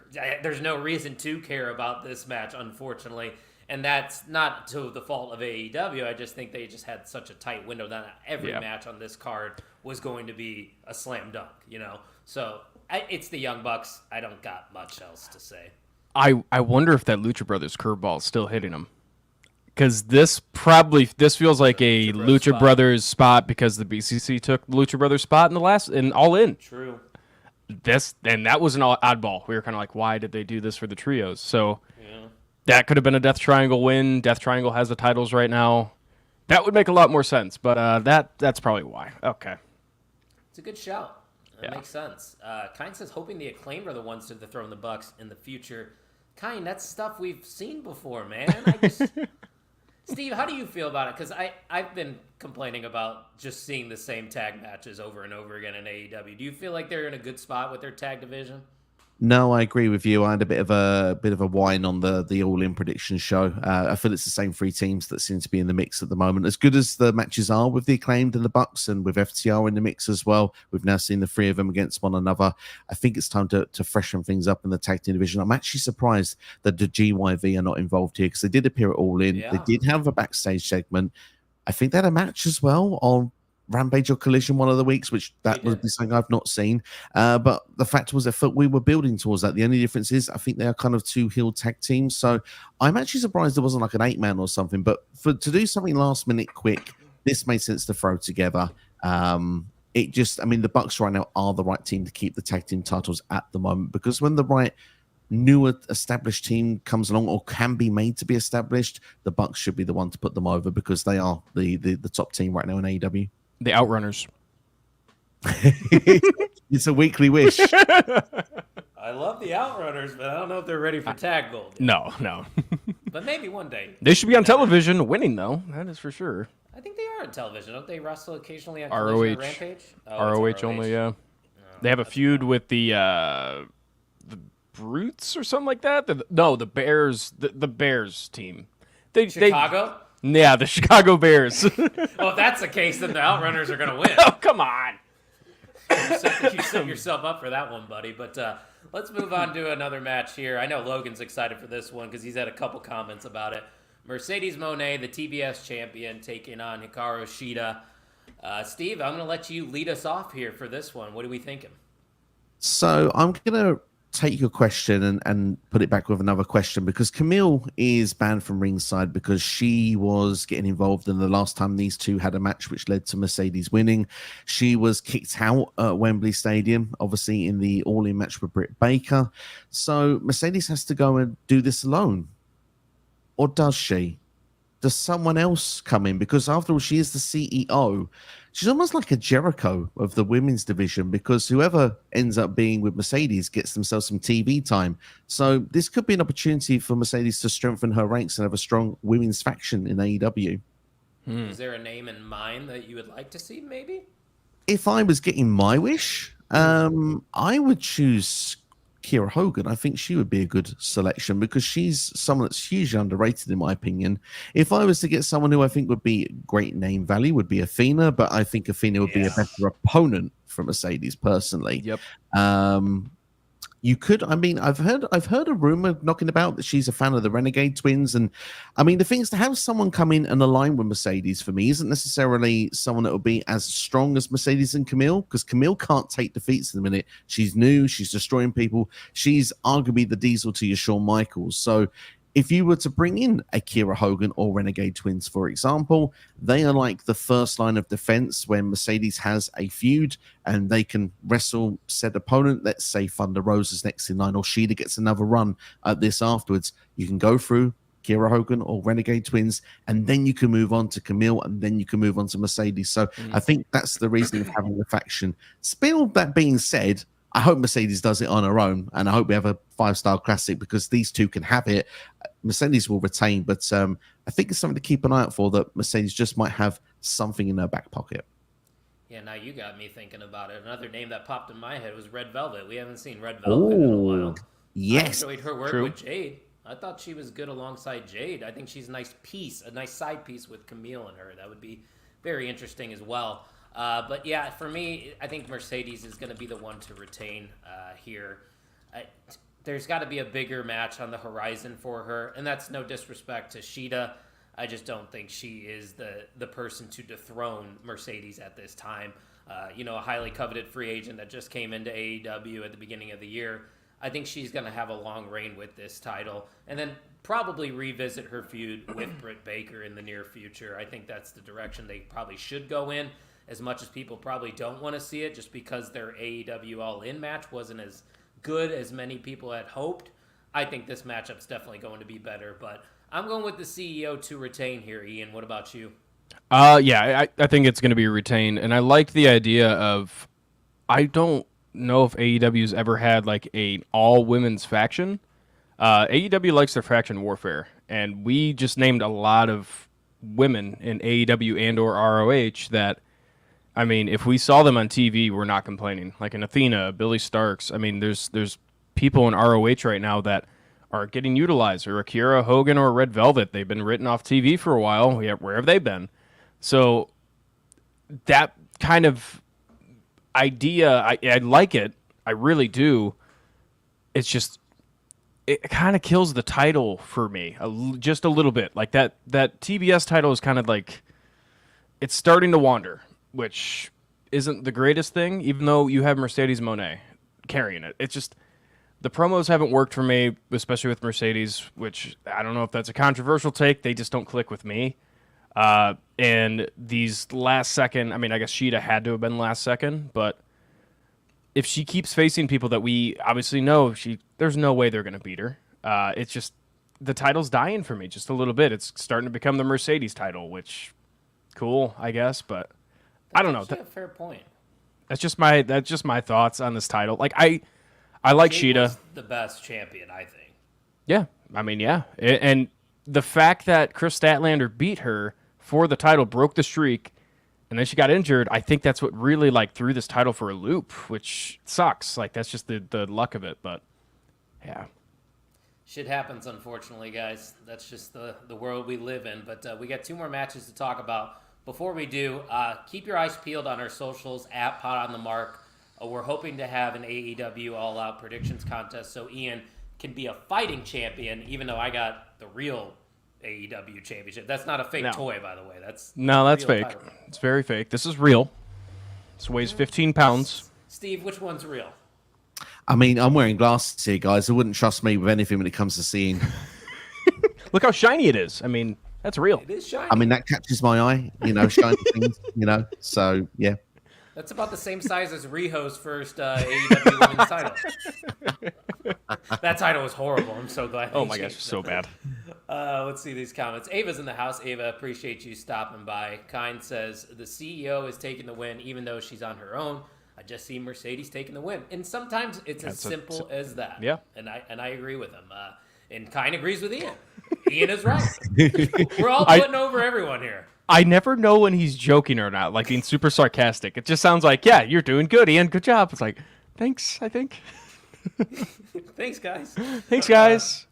There's no reason to care about this match, unfortunately. And that's not to the fault of AEW. I just think they just had such a tight window that every match on this card was going to be a slam dunk, So it's the Young Bucks. I don't got much else to say. I wonder if that Lucha Brothers curveball is still hitting them. Because this feels like a Lucha Brothers spot because the BCC took the Lucha Brothers spot in the last and All In. True. That was an oddball. We were kind of like, why did they do this for the trios? So that could have been a Death Triangle win. Death Triangle has the titles right now. That would make a lot more sense. But that's probably why. Okay. It's a good shout. That makes sense. Kine says, hoping the Acclaimed are the ones to dethrone the Bucks in the future. Kine, that's stuff we've seen before, man. Steve, how do you feel about it? Because I've been complaining about just seeing the same tag matches over and over again in AEW. Do you feel like they're in a good spot with their tag division? No, I agree with you. I had a bit of a whine on the All In prediction show. I feel it's the same three teams that seem to be in the mix at the moment. As good as the matches are with the Acclaimed and the Bucks, and with FTR in the mix as well, we've now seen the three of them against one another. I think it's time to freshen things up in the tag team division. I'm actually surprised that the GYV are not involved here because they did appear at All In. Yeah. They did have a backstage segment. I think they had a match as well on Rampage or Collision one of the weeks, which that would be something I've not seen. But the fact was, I thought we were building towards that. The only difference is I think they are kind of two heel tag teams. So I'm actually surprised there wasn't like an 8-man or something. But to do something last minute quick, this made sense to throw together. The Bucks right now are the right team to keep the tag team titles at the moment, because when the right newer established team comes along or can be made to be established, the Bucks should be the one to put them over because they are the top team right now in AEW. The Outrunners. It's a weekly wish. I love the Outrunners, but I don't know if they're ready for tag gold yet. No. But maybe one day. They should be on television winning, though. That is for sure. I think they are on television. Don't they wrestle occasionally on ROH. Rampage? ROH only, yeah. They have a feud with the Brutes or something like that. The Bears. The Bears team. Chicago? Yeah, the Chicago Bears. Well, if that's the case, then the Outrunners are going to win. Oh, come on. You set yourself up for that one, buddy. But let's move on to another match here. I know Logan's excited for this one because he's had a couple comments about it. Mercedes Moné, the TBS champion, taking on Hikaru Shida. Steve, I'm going to let you lead us off here for this one. What are we thinking? So I'm going to take your question and put it back with another question, because Camille is banned from ringside because she was getting involved in the last time these two had a match which led to Mercedes winning. She was kicked out at Wembley Stadium, obviously in the All-In match with Britt Baker. So Mercedes has to go and do this alone. Or does she? Does someone else come in? Because after all, she is the CEO. She's almost like a Jericho of the women's division, because whoever ends up being with Mercedes gets themselves some TV time. So this could be an opportunity for Mercedes to strengthen her ranks and have a strong women's faction in AEW. Is there a name in mind that you would like to see, maybe? If I was getting my wish, I would choose Kiera Hogan. I think she would be a good selection because she's someone that's hugely underrated in my opinion. If I was to get someone who I think would be great name value, would be Athena, but I think Athena would be a better opponent for Mercedes personally. Yep. You could. I mean, I've heard a rumor knocking about that she's a fan of the Renegade Twins, and I mean, the thing is to have someone come in and align with Mercedes for me isn't necessarily someone that will be as strong as Mercedes and Camille, because Camille can't take defeats in a minute. She's new. She's destroying people. She's arguably the Diesel to your Shawn Michaels. So if you were to bring in Akira Hogan or Renegade Twins, for example, they are like the first line of defense when Mercedes has a feud and they can wrestle said opponent. Let's say Thunder Rosa's next in line or Shida gets another run at this afterwards. You can go through Akira Hogan or Renegade Twins, and then you can move on to Camille, and then you can move on to Mercedes. So I think that's the reason of having the faction. Still, that being said, I hope Mercedes does it on her own, and I hope we have a 5-star classic because these two can have it. Mercedes will retain, but I think it's something to keep an eye out for, that Mercedes just might have something in her back pocket. Yeah, now you got me thinking about it. Another name that popped in my head was Red Velvet. We haven't seen Red Velvet in a while. Yes. I enjoyed her work with Jade. I thought she was good alongside Jade. I think she's a nice piece, a nice side piece with Camille and her. That would be very interesting as well. But yeah, for me, I think Mercedes is going to be the one to retain here. There's got to be a bigger match on the horizon for her, and that's no disrespect to Shida. I just don't think she is the person to dethrone Mercedes at this time. A highly coveted free agent that just came into AEW at the beginning of the year. I think she's going to have a long reign with this title, and then probably revisit her feud with Britt Baker in the near future. I think that's the direction they probably should go in, as much as people probably don't want to see it, just because their AEW All-In match wasn't as good as many people had hoped. I think this matchup's definitely going to be better, but I'm going with the CEO to retain here. Ian, what about you? I think it's going to be retained, and I like the idea of, I don't know if AEW's ever had like an all-women's faction. AEW likes their faction warfare, and we just named a lot of women in AEW and or ROH that, I mean, if we saw them on TV, we're not complaining. Like an Athena, Billy Starks. I mean, there's people in ROH right now that are getting utilized, or Akira Hogan or Red Velvet. They've been written off TV for a while. Yeah, where have they been? So that kind of idea, I like it. I really do. It's just, it kind of kills the title for me just a little bit. Like that TBS title is kind of like, it's starting to wander, which isn't the greatest thing, even though you have Mercedes Moné carrying it. It's just, the promos haven't worked for me, especially with Mercedes, which I don't know if that's a controversial take. They just don't click with me. And these last second, I mean, I guess Shida had to have been last second, but if she keeps facing people that we obviously know, there's no way they're going to beat her. It's just, the title's dying for me just a little bit. It's starting to become the Mercedes title, which, cool, I guess, but I don't know. That's a fair point. That's just my thoughts on this title. Like I like Jade Shida. was the best champion, I think. Yeah, I mean, yeah, and the fact that Chris Statlander beat her for the title, broke the streak, and then she got injured, I think that's what really like threw this title for a loop, which sucks. Like that's just the luck of it, but yeah. Shit happens, unfortunately, guys. That's just the world we live in. But we got 2 more matches to talk about. Before we do, keep your eyes peeled on our socials, at Pot on the Mark. We're hoping to have an AEW All-Out Predictions contest so Ian can be a fighting champion, even though I got the real AEW championship. That's not a fake toy, by the way. That's fake. title. It's very fake. This is real. This weighs 15 pounds. Steve, which one's real? I mean, I'm wearing glasses here, guys. I wouldn't trust me with anything when it comes to seeing. Look how shiny it is. I mean, that's real. It is shiny. I mean, that catches my eye, shiny things, so yeah. That's about the same size as Riho's first AEW Women's title. That title was horrible. I'm so glad. Oh my gosh, so bad. Let's see these comments. Ava's in the house. Ava, appreciate you stopping by. Kind says, the CEO is taking the win even though she's on her own. I just see Mercedes taking the win. And sometimes it's as simple as that. Yeah. And I agree with him. And Kind agrees with Ian. Ian is right. We're all putting over everyone here. I never know when he's joking or not, like being super sarcastic. It just sounds like, yeah, you're doing good, Ian. Good job. It's like, thanks, I think. Thanks, guys. Thanks, guys.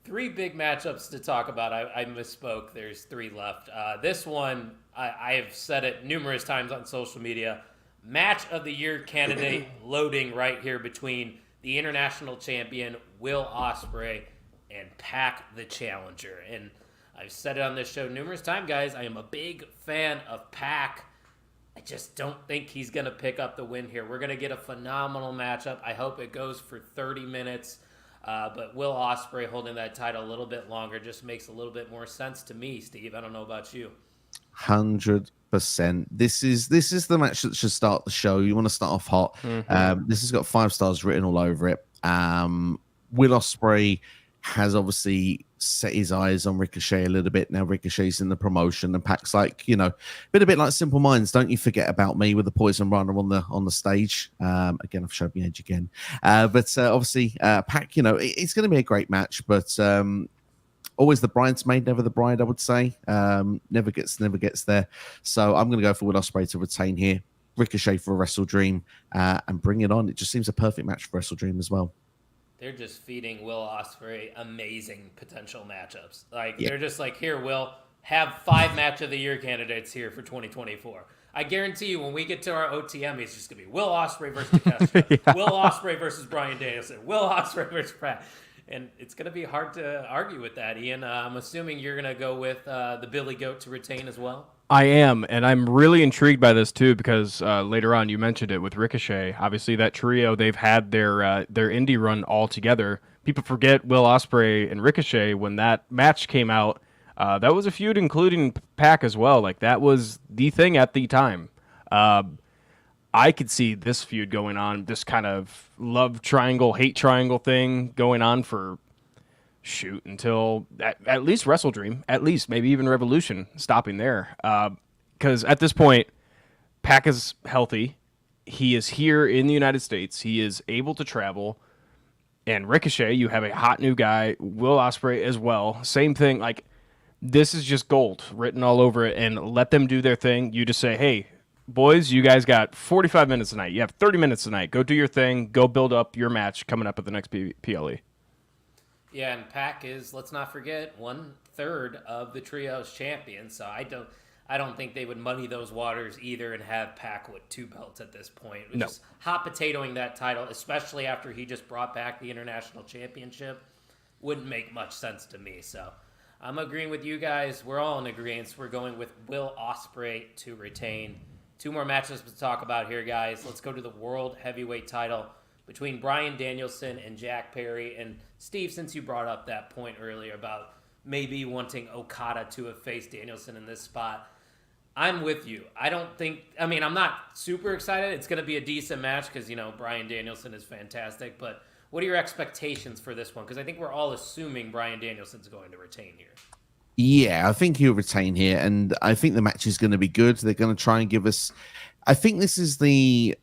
3 big matchups to talk about. I misspoke. There's 3 left. This one, I have said it numerous times on social media. Match of the year candidate loading right here between the international champion Will Ospreay and Pac the challenger. And I've said it on this show numerous times, guys. I am a big fan of Pac. I just don't think he's going to pick up the win here. We're going to get a phenomenal matchup. I hope it goes for 30 minutes. But Will Ospreay holding that title a little bit longer just makes a little bit more sense to me, Steve. I don't know about you. 100%. This is the match that should start the show. You want to start off hot. This has got 5 stars written all over it. Will Ospreay has obviously set his eyes on Ricochet a little bit. Now Ricochet's in the promotion, and Pac's like, a bit like Simple Minds. Don't you forget about me with the Poison Runner on the stage. Again, I've showed my age again. But obviously, Pac, it's going to be a great match. But always the bridesmaid, never the bride, I would say. Never gets there. So I'm going to go for Will Ospreay to retain here. Ricochet for Wrestle Dream, and bring it on. It just seems a perfect match for Wrestle Dream as well. They're just feeding Will Ospreay amazing potential matchups. They're just like, here, Will, have 5 match of the year candidates here for 2024. I guarantee you, when we get to our OTM, it's just going to be Will Ospreay versus Takeshita, Will Ospreay versus Bryan Danielson, Will Ospreay versus Pratt. And it's going to be hard to argue with that, Ian. I'm assuming you're going to go with the Billy Goat to retain as well? I am, and I'm really intrigued by this too because later on you mentioned it with Ricochet. Obviously, that trio, they've had their indie run all together. People forget Will Ospreay and Ricochet when that match came out. That was a feud including Pac as well. Like, that was the thing at the time. I could see this feud going on, this kind of love triangle, hate triangle thing going on for until at least Wrestle Dream, at least maybe even Revolution, stopping there. Because at this point, Pac is healthy. He is here in the United States. He is able to travel. And Ricochet, you have a hot new guy. Will Ospreay as well. Same thing. Like, this is just gold written all over it. And let them do their thing. You just say, hey, boys, you guys got 45 minutes tonight. You have 30 minutes tonight. Go do your thing. Go build up your match coming up at the next PLE. Yeah, and Pac is, let's not forget, 1/3 of the Trios champion. So I don't think they would muddy those waters either and have Pac with 2 belts at this point. No. Just hot potatoing that title, especially after he just brought back the International Championship, wouldn't make much sense to me. So I'm agreeing with you guys. We're all in agreement. We're going with Will Ospreay to retain. 2 more matches to talk about here, guys. Let's go to the World Heavyweight title between Bryan Danielson and Jack Perry. And Steve, since you brought up that point earlier about maybe wanting Okada to have faced Danielson in this spot, I'm with you. I'm not super excited. It's going to be a decent match because, Bryan Danielson is fantastic. But what are your expectations for this one? Because I think we're all assuming Bryan Danielson's going to retain here. Yeah, I think he'll retain here. And I think the match is going to be good. They're going to try and give us... I think this is the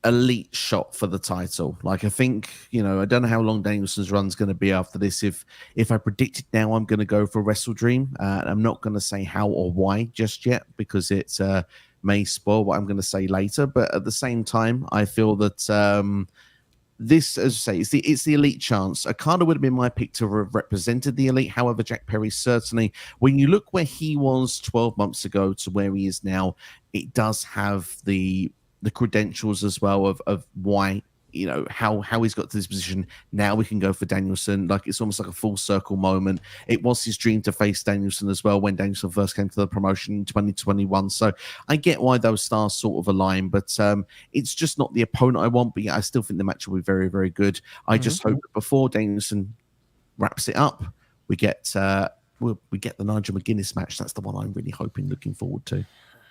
elite shot for the title. Like, I think, I don't know how long Danielson's run's going to be after this. If I predict it now, I'm going to go for Wrestle Dream. I'm not going to say how or why just yet because it may spoil what I'm going to say later. But at the same time, I feel that this, as I say, it's the elite chance. Okada would have been my pick to have represented the elite. However, Jack Perry certainly, when you look where he was 12 months ago to where he is now, it does have the credentials as well of why, how he's got to this position. Now we can go for Danielson. Like, it's almost like a full circle moment. It was his dream to face Danielson as well when Danielson first came to the promotion in 2021. So I get why those stars sort of align, but it's just not the opponent I want. But yeah, I still think the match will be very, very good. I just hope that before Danielson wraps it up, we get the Nigel McGuinness match. That's the one I'm really looking forward to.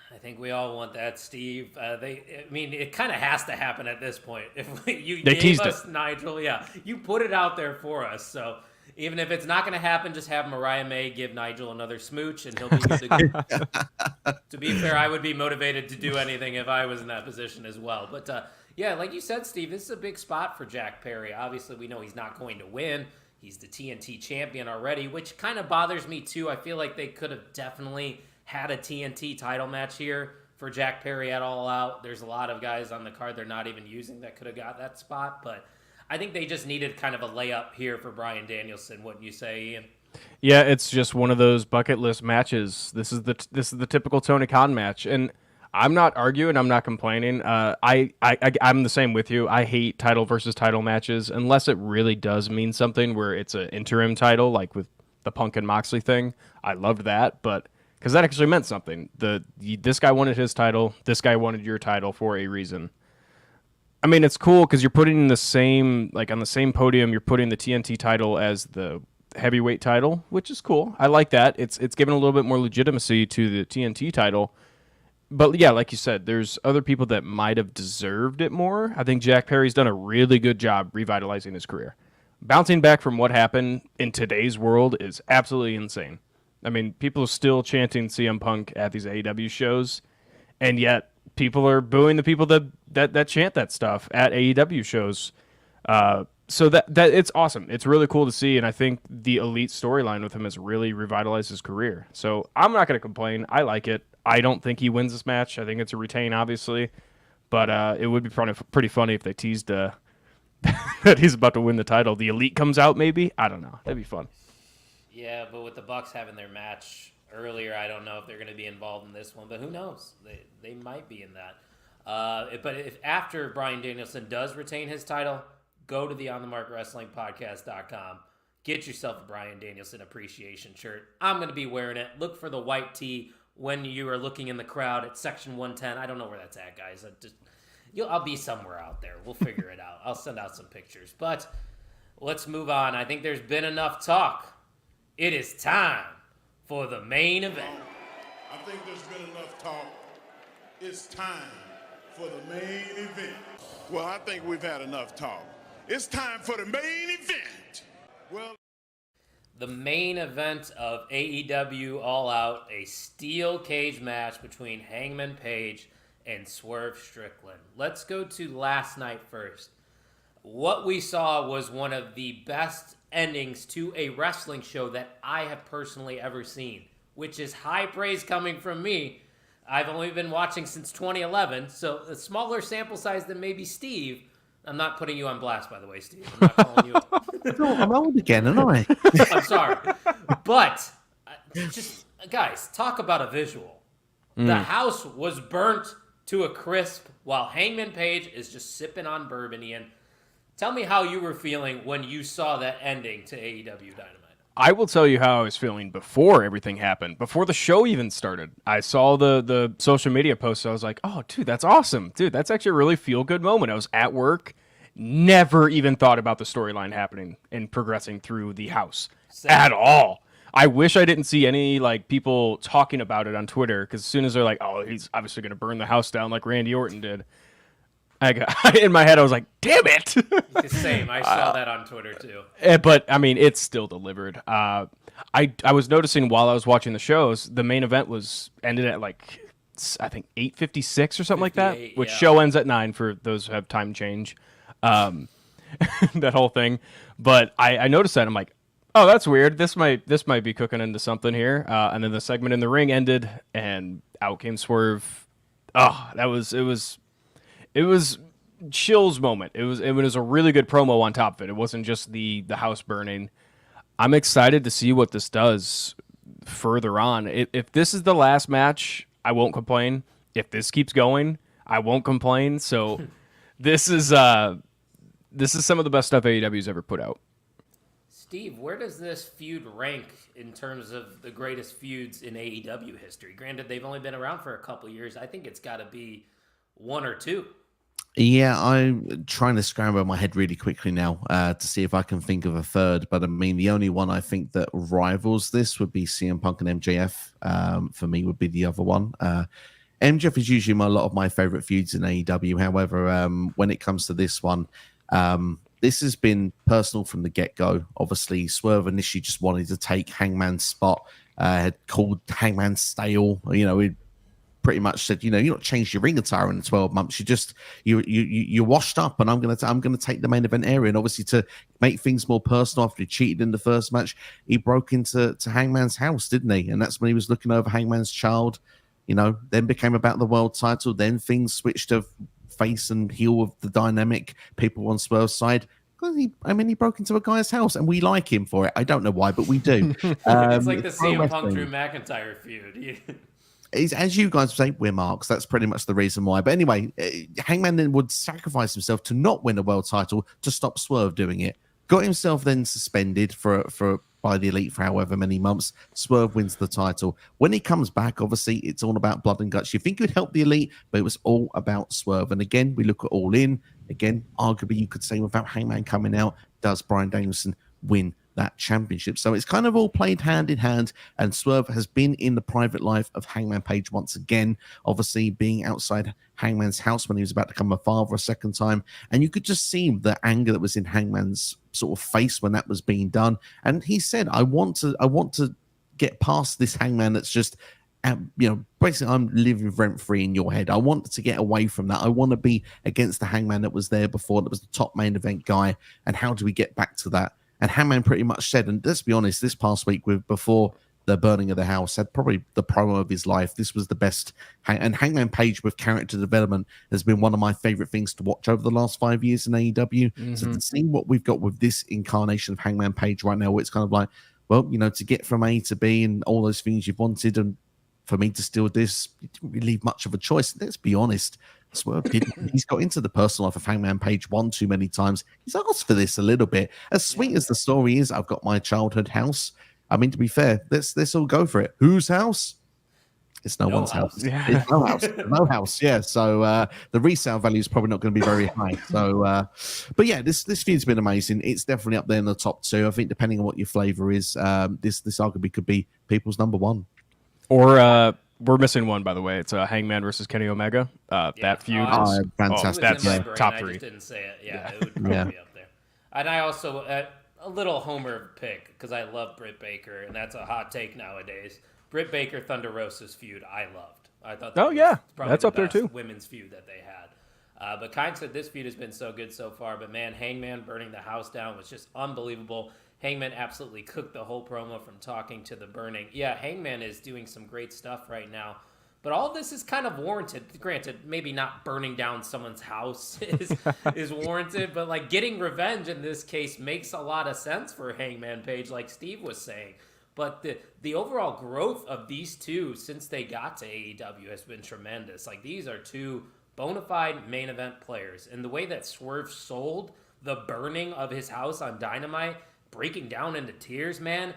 I think we all want that, Steve. It kind of has to happen at this point. If they gave us Nigel, you put it out there for us. So even if it's not going to happen, just have Mariah May give Nigel another smooch, and he'll be good to go. To be fair, I would be motivated to do anything if I was in that position as well. But like you said, Steve, this is a big spot for Jack Perry. Obviously, we know he's not going to win. He's the TNT champion already, which kind of bothers me too. I feel like they could have definitely had a TNT title match here for Jack Perry at All Out. There's a lot of guys on the card they're not even using that could have got that spot, but I think they just needed kind of a layup here for Bryan Danielson, wouldn't you say, Ian? Yeah, it's just one of those bucket list matches. This is the typical Tony Khan match, and I'm not arguing. I'm not complaining. I'm the same with you. I hate title versus title matches unless it really does mean something where it's an interim title, like with the Punk and Moxley thing. I loved that, but because that actually meant something. This guy wanted his title. This guy wanted your title for a reason. I mean, it's cool because you're putting on the same podium. You're putting the TNT title as the heavyweight title, which is cool. I like that. It's given a little bit more legitimacy to the TNT title. But yeah, like you said, there's other people that might have deserved it more. I think Jack Perry's done a really good job revitalizing his career. Bouncing back from what happened in today's world is absolutely insane. I mean, people are still chanting CM Punk at these AEW shows, and yet people are booing the people that chant that stuff at AEW shows. So that it's awesome. It's really cool to see, and I think the Elite storyline with him has really revitalized his career. So I'm not going to complain. I like it. I don't think he wins this match. I think it's a retain, obviously, but it would be pretty funny if they teased that he's about to win the title. The Elite comes out, maybe. I don't know. That'd be fun. Yeah, but with the Bucks having their match earlier, I don't know if they're going to be involved in this one. But who knows? They might be in that. But if after Bryan Danielson does retain his title, go to the OnTheMarkWrestlingPodcast.com. Get yourself a Bryan Danielson appreciation shirt. I'm going to be wearing it. Look for the white tee when you are looking in the crowd at section 110. I don't know where that's at, guys. I'll be somewhere out there. We'll figure it out. I'll send out some pictures. But let's move on. I think there's been enough talk. It is time for the main event. I think there's been enough talk. It's time for the main event. Well, I think we've had enough talk. It's time for the main event. Well, the main event of AEW All Out, a steel cage match between Hangman Page and Swerve Strickland. Let's go to last night first. What we saw was one of the best endings to a wrestling show that I have personally ever seen, which is high praise coming from me. I've only been watching since 2011, so a smaller sample size than maybe Steve. I'm not putting you on blast, by the way, Steve. I'm not calling you up. No, I'm old again, aren't I? I'm sorry. But, just, guys, talk about a visual. The house was burnt to a crisp while Hangman Page is just sipping on bourbon, Ian. Tell me how you were feeling when you saw that ending to AEW Dynamite. I will tell you how I was feeling before everything happened, before the show even started. I saw the social media posts. I was like, oh, dude, that's awesome. Dude, that's actually a really feel-good moment. I was at work, never even thought about the storyline happening and progressing through the house at all. I wish I didn't see any people talking about it on Twitter, because as soon as they're like, oh, he's obviously going to burn the house down like Randy Orton did, in my head, I was like, damn it. Same. I saw that on Twitter, too. But, I mean, it's still delivered. I was noticing while I was watching the shows, the main event ended at, I think, 8:56 or something like that, which show ends at 9 for those who have time change. That whole thing. But I noticed that. I'm like, oh, that's weird. This might be cooking into something here. And then the segment in the ring ended, and out came Swerve. Oh, it was chills moment. It was a really good promo on top of it. It wasn't just the house burning. I'm excited to see what this does further on. If this is the last match, I won't complain. If this keeps going, I won't complain. So this is some of the best stuff AEW's ever put out. Steve, where does this feud rank in terms of the greatest feuds in AEW history? Granted, they've only been around for a couple years. I think it's got to be 1 or 2. Yeah, I'm trying to scramble my head really quickly now to see if I can think of a third. But I mean, the only one I think that rivals this would be CM Punk and MJF. For me, would be the other one. MJF is usually a lot of my favorite feuds in AEW. However, when it comes to this one, this has been personal from the get-go. Obviously, Swerve initially just wanted to take Hangman's spot, had called Hangman stale. He pretty much said, you're not changed your ring attire in 12 months. You washed up, and I'm gonna take the main event area. And obviously, to make things more personal, after he cheated in the first match, he broke into Hangman's house, didn't he? And that's when he was looking over Hangman's child. Then became about the world title. Then things switched to face and heel of the dynamic. People on Swerve's side. He broke into a guy's house, and we like him for it. I don't know why, but we do. It's like the CM Punk Drew McIntyre feud. as you guys say, we're marks. That's pretty much the reason why. But anyway, Hangman then would sacrifice himself to not win a world title to stop Swerve doing it. Got himself then suspended for by the Elite for however many months. Swerve wins the title. When he comes back, obviously, it's all about blood and guts. You think it would help the Elite, but it was all about Swerve. And again, we look at All In. Again, arguably, you could say without Hangman coming out, does Bryan Danielson win that championship? So it's kind of all played hand in hand, and Swerve has been in the private life of Hangman Page once again, obviously being outside Hangman's house when he was about to become a father a second time, and you could just see the anger that was in Hangman's sort of face when that was being done. And he said, I want to get past this Hangman that's just basically I'm living rent free in your head. I want to get away from that. I want to be against the Hangman that was there before, that was the top main event guy. And how do we get back to that? And Hangman pretty much said, and let's be honest, this past week before the burning of the house, had probably the promo of his life. This was the best. And Hangman Page with character development has been one of my favorite things to watch over the last 5 years in AEW. Mm-hmm. So to see what we've got with this incarnation of Hangman Page right now, where it's kind of like, well, to get from A to B and all those things you've wanted, and for me to still do this, it didn't really leave much of a choice. Let's be honest. Swerve didn't. He's got into the personal life of Hangman Page one too many times. He's asked for this a little bit. As sweet as the story is, I've got my childhood house. I mean, to be fair, let's all go for it. Whose house? It's no one's house. Yeah. It's no house. No house. Yeah. So the resale value is probably not going to be very high. So, but yeah, this feud's been amazing. It's definitely up there in the top two. I think depending on what your flavor is, this arguably could be people's number one. Or we're missing one, by the way. It's Hangman versus Kenny Omega. That feud is fantastic. That's top I three. just didn't say it. Yeah, it would probably be up there. And I also a little homer pick because I love Britt Baker, and that's a hot take nowadays. Britt Baker Thunder Rosa's feud I loved. I thought that was probably that's the up there best too. Women's feud that they had. But Kind said this feud has been so good so far. But man, Hangman burning the house down was just unbelievable. Hangman absolutely cooked the whole promo from talking to the burning. Yeah, Hangman is doing some great stuff right now. But all this is kind of warranted. Granted, maybe not burning down someone's house is warranted, but like getting revenge in this case makes a lot of sense for Hangman Page, like Steve was saying. But the overall growth of these two since they got to AEW has been tremendous. Like, these are two bona fide main event players. And the way that Swerve sold the burning of his house on Dynamite, breaking down into tears, man,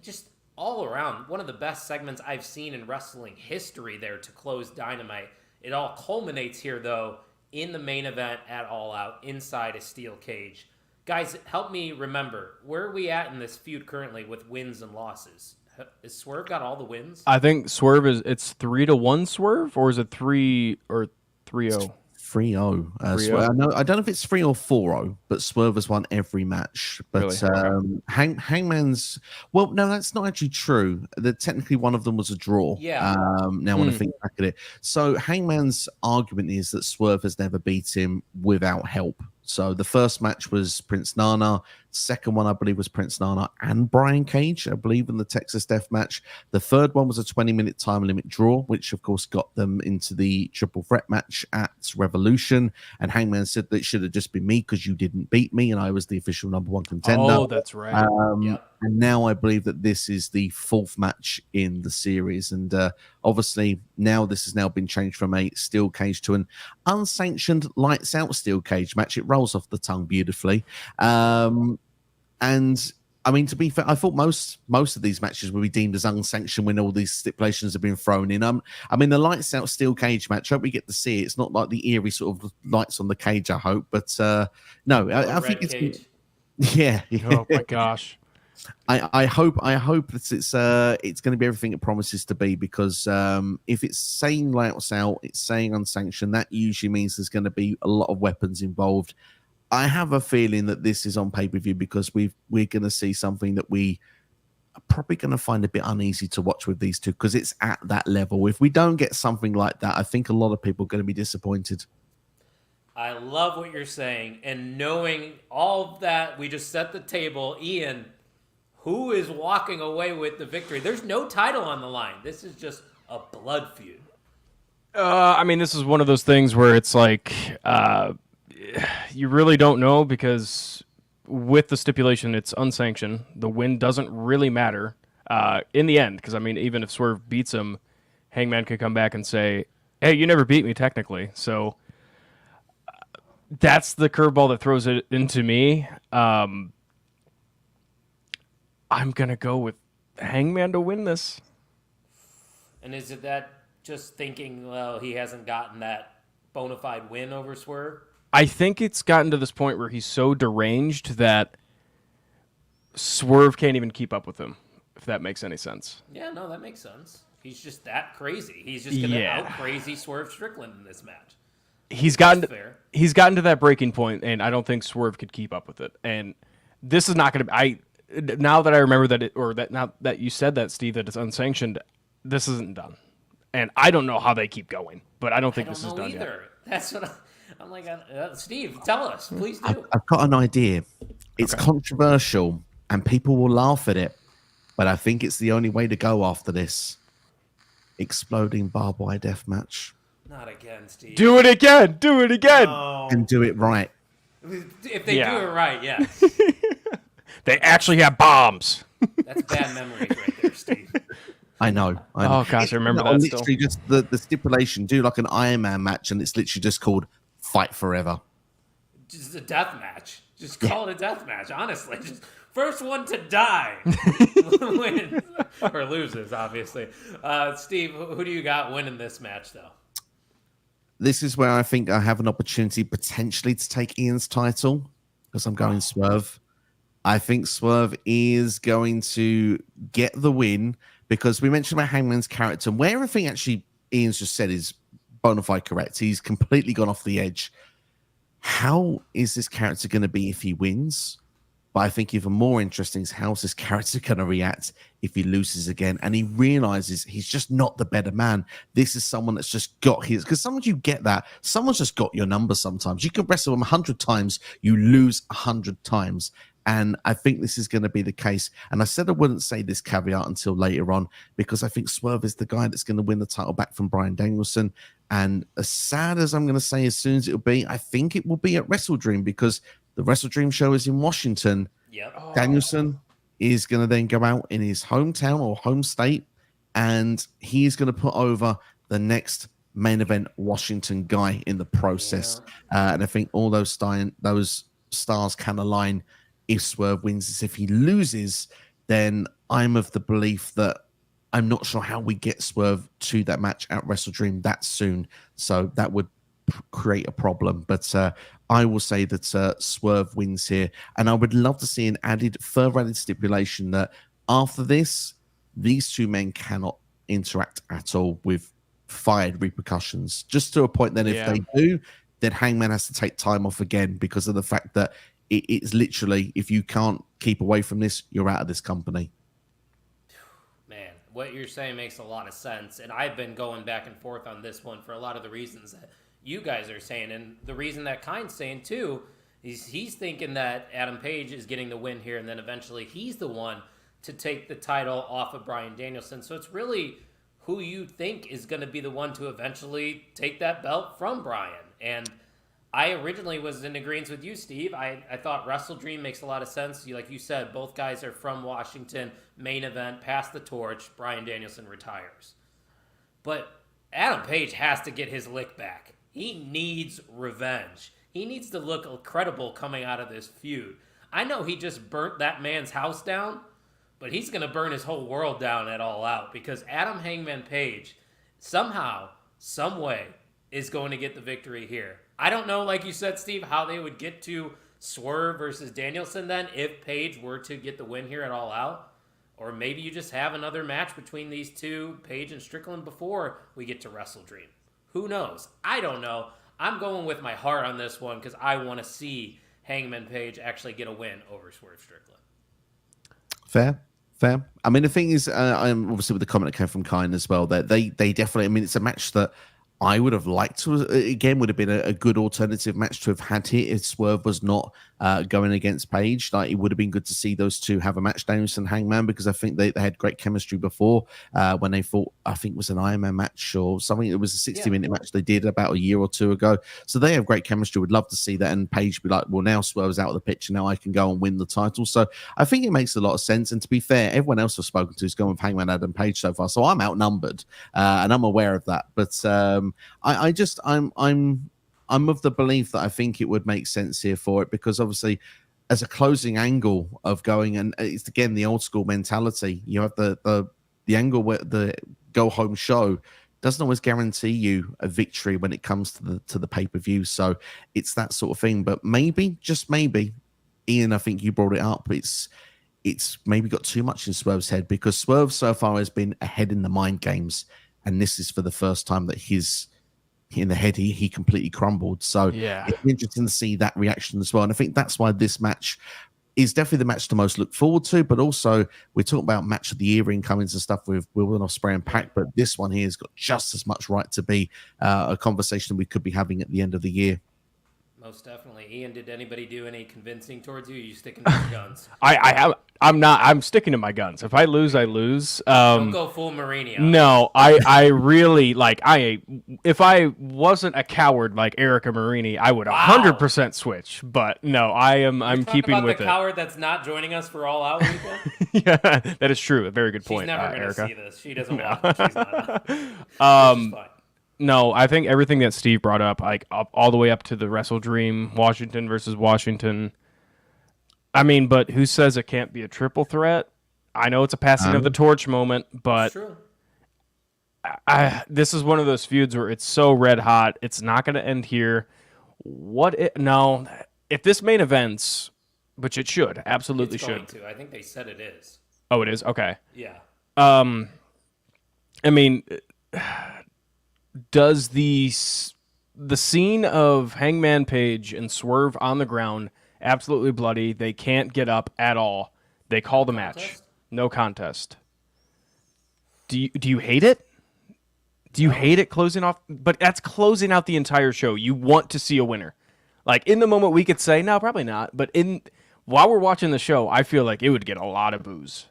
just all around one of the best segments I've seen in wrestling history there to close Dynamite. It all culminates here, though, in the main event at All Out, inside a steel cage. Guys, help me remember, where are we at in this feud currently with wins and losses? Is Swerve got all the wins? I think Swerve it's 3-1 Swerve, or is it 3 or 3-0? 3-0. I don't know if it's 3 or 4-0, but Swerve has won every match. But Really? Hangman's, well, no, that's not actually true. Technically, one of them was a draw. Yeah. Now, when I think back at it, so Hangman's argument is that Swerve has never beat him without help. So the first match was Prince Nana. Second one, I believe, was Prince Nana and Brian Cage, I believe, in the Texas Death match. The third one was a 20-minute time limit draw, which, of course, got them into the triple threat match at Revolution. And Hangman said that it should have just been me because you didn't beat me, and I was the official number one contender. Oh, that's right. And now I believe that this is the fourth match in the series. And obviously, now this has now been changed from a steel cage to an unsanctioned lights out steel cage match. It rolls off the tongue beautifully. And I mean, to be fair, I thought most of these matches would be deemed as unsanctioned when all these stipulations have been thrown in. I mean, the lights out steel cage match, I hope we get to see it. It's not like the eerie sort of lights on the cage, I hope. But no, I think it's cage. Yeah. Oh my gosh. I hope that it's going to be everything it promises to be, because if it's saying lights out, it's saying unsanctioned, that usually means there's going to be a lot of weapons involved. I have a feeling that this is on pay-per-view because we're going to see something that we are probably going to find a bit uneasy to watch with these two, because it's at that level. If we don't get something like that, I think a lot of people are going to be disappointed. I love what you're saying, and knowing all of that, we just set the table. Ian, who is walking away with the victory? There's no title on the line. This is just a blood feud. I mean, this is one of those things where it's like you really don't know, because with the stipulation it's unsanctioned, the win doesn't really matter in the end, because I mean, even if Swerve beats him, Hangman could come back and say, hey, you never beat me technically. So that's the curveball that throws it into me. I'm going to go with Hangman to win this. And is it that just thinking, well, he hasn't gotten that bona fide win over Swerve? I think it's gotten to this point where he's so deranged that Swerve can't even keep up with him, if that makes any sense. Yeah, no, that makes sense. He's just that crazy. He's just going to out crazy Swerve Strickland in this match. He's gotten to that breaking point, and I don't think Swerve could keep up with it. And this is not going to be. Now that I remember now that you said that, Steve, that it's unsanctioned, this isn't done. And I don't know how they keep going, but I don't think this is done either. Yet. That's what I'm like. Steve, tell us, please do. I've got an idea. It's controversial, and people will laugh at it, but I think it's the only way to go after this. Exploding barbed wire death match. Not again, Steve. Do it again. Do it again. No. And do it right. If they do it right, yes. They actually have bombs. That's bad memories right there, Steve. I know. Oh, gosh, I remember that literally still. just the stipulation, do like an Iron Man match, and it's literally just called Fight Forever. Just a death match. Just call it a death match, honestly. Just first one to die wins. Or loses, obviously. Steve, who do you got winning this match, though? This is where I think I have an opportunity potentially to take Ian's title, because I'm going Swerve. I think Swerve is going to get the win, because we mentioned about Hangman's character, and where everything actually Ian's just said is bona fide correct. He's completely gone off the edge. How is this character going to be if he wins? But I think even more interesting is how's this character going to react if he loses again and he realizes he's just not the better man. This is someone that's just got his, because sometimes you get that. Someone's just got your number sometimes. You can wrestle them 100 times, you lose 100 times. And I think this is going to be the case. And I said I wouldn't say this caveat until later on, because I think Swerve is the guy that's going to win the title back from Bryan Danielson. And as sad as I'm going to say as soon as it'll be, I think it will be at Wrestle Dream, because the Wrestle Dream show is in Washington. Yep. Danielson is going to then go out in his hometown or home state, and he's going to put over the next main event Washington guy in the process. And I think all those stars can align if Swerve wins this. If he loses, then I'm of the belief that I'm not sure how we get Swerve to that match at Wrestle Dream that soon. So that would create a problem. But I will say that Swerve wins here. And I would love to see an further added stipulation that after this, these two men cannot interact at all with fired repercussions. Just to a point that if they do, then Hangman has to take time off again, because of the fact that it's literally, if you can't keep away from this, you're out of this company. Man, what you're saying makes a lot of sense. And I've been going back and forth on this one for a lot of the reasons that you guys are saying. And the reason that Kind's saying too is he's thinking that Adam Page is getting the win here, and then eventually he's the one to take the title off of Bryan Danielson. So it's really who you think is going to be the one to eventually take that belt from Bryan. And I originally was in agreement with you, Steve. I thought Wrestle Dream makes a lot of sense. Like you said, both guys are from Washington. Main event, pass the torch, Bryan Danielson retires. But Adam Page has to get his lick back. He needs revenge. He needs to look credible coming out of this feud. I know he just burnt that man's house down, but he's going to burn his whole world down at All Out, because Adam Hangman Page somehow, some way, is going to get the victory here. I don't know, like you said, Steve, how they would get to Swerve versus Danielson then if Page were to get the win here at All Out. Or maybe you just have another match between these two, Page and Strickland, before we get to Wrestle Dream. Who knows? I don't know. I'm going with my heart on this one, because I want to see Hangman Page actually get a win over Swerve Strickland. Fair. I mean, the thing is, I'm obviously with the comment that came from Kine as well, that they definitely, I mean, it's a match that I would have liked to, again, would have been a good alternative match to have had here if Swerve was not going against Paige. Like, it would have been good to see those two have a match, Danielson and Hangman, because I think they had great chemistry before when they fought, I think it was an Iron Man match or something. It was a 60-minute match they did about a year or two ago. So they have great chemistry. Would love to see that. And Paige be like, well, now Swerve's out of the picture. Now I can go and win the title. So I think it makes a lot of sense. And to be fair, everyone else I've spoken to is going with Hangman Adam Page so far. So I'm outnumbered and I'm aware of that. But I'm of the belief that I think it would make sense here for it, because obviously as a closing angle of going, and it's again the old school mentality, you have the angle where the go home show doesn't always guarantee you a victory when it comes to the pay-per-view. So it's that sort of thing. But maybe, just maybe, Ian, I think you brought it up, it's maybe got too much in Swerve's head, because Swerve so far has been ahead in the mind games, and this is for the first time that he's in the head he completely crumbled. So yeah, it's interesting to see that reaction as well. And I think that's why this match is definitely the match to most look forward to. But also, we're talking about match of the year incomings and stuff with Will Ospreay and Pac, but this one here has got just as much right to be a conversation we could be having at the end of the year. Most definitely. Ian, did anybody do any convincing towards you? Are you sticking to your guns? I'm sticking to my guns. If I lose, I lose. Don't go full Mourinho. No, I really if I wasn't a coward like Erica Marini, I would 100% switch. But no, I'm keeping with the it. Coward that's not joining us for All Out weekend? Yeah, that is true. A very good point. She's never going to Erica. see this. She doesn't want it. She's not. Which is fine. No, I think everything that Steve brought up, all the way up to the Wrestle Dream, Washington versus Washington. I mean, but who says it can't be a triple threat? I know it's a passing of the torch moment, but true. This is one of those feuds where it's so red hot. It's not going to end here. If this main events, which it should, absolutely It's should. going to. I think they said it is. Oh, it is? Okay. Yeah. I mean, does the scene of Hangman Page and Swerve on the ground, absolutely bloody, they can't get up at all, they call the match, no contest. Do you hate it? Do you hate it closing off? But that's closing out the entire show. You want to see a winner. Like, in the moment, we could say, no, probably not. But while we're watching the show, I feel like it would get a lot of boos.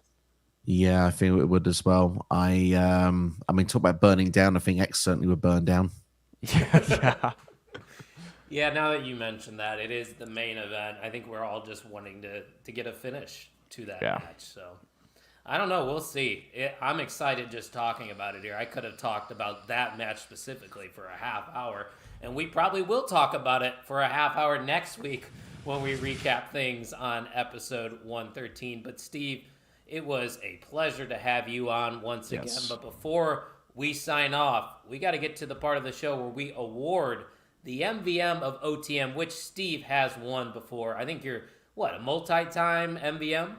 Yeah, I think it would as well. I mean, talk about burning down. I think X certainly would burn down. Yeah. Yeah, now that you mentioned that, it is the main event. I think we're all just wanting to get a finish to that match. So, I don't know. We'll see. I'm excited just talking about it here. I could have talked about that match specifically for a half hour, and we probably will talk about it for a half hour next week when we recap things on episode 113. But, Steve, it was a pleasure to have you on once again. But before we sign off, we got to get to the part of the show where we award the MVM of OTM, which Steve has won before. I think you're, a multi-time MVM?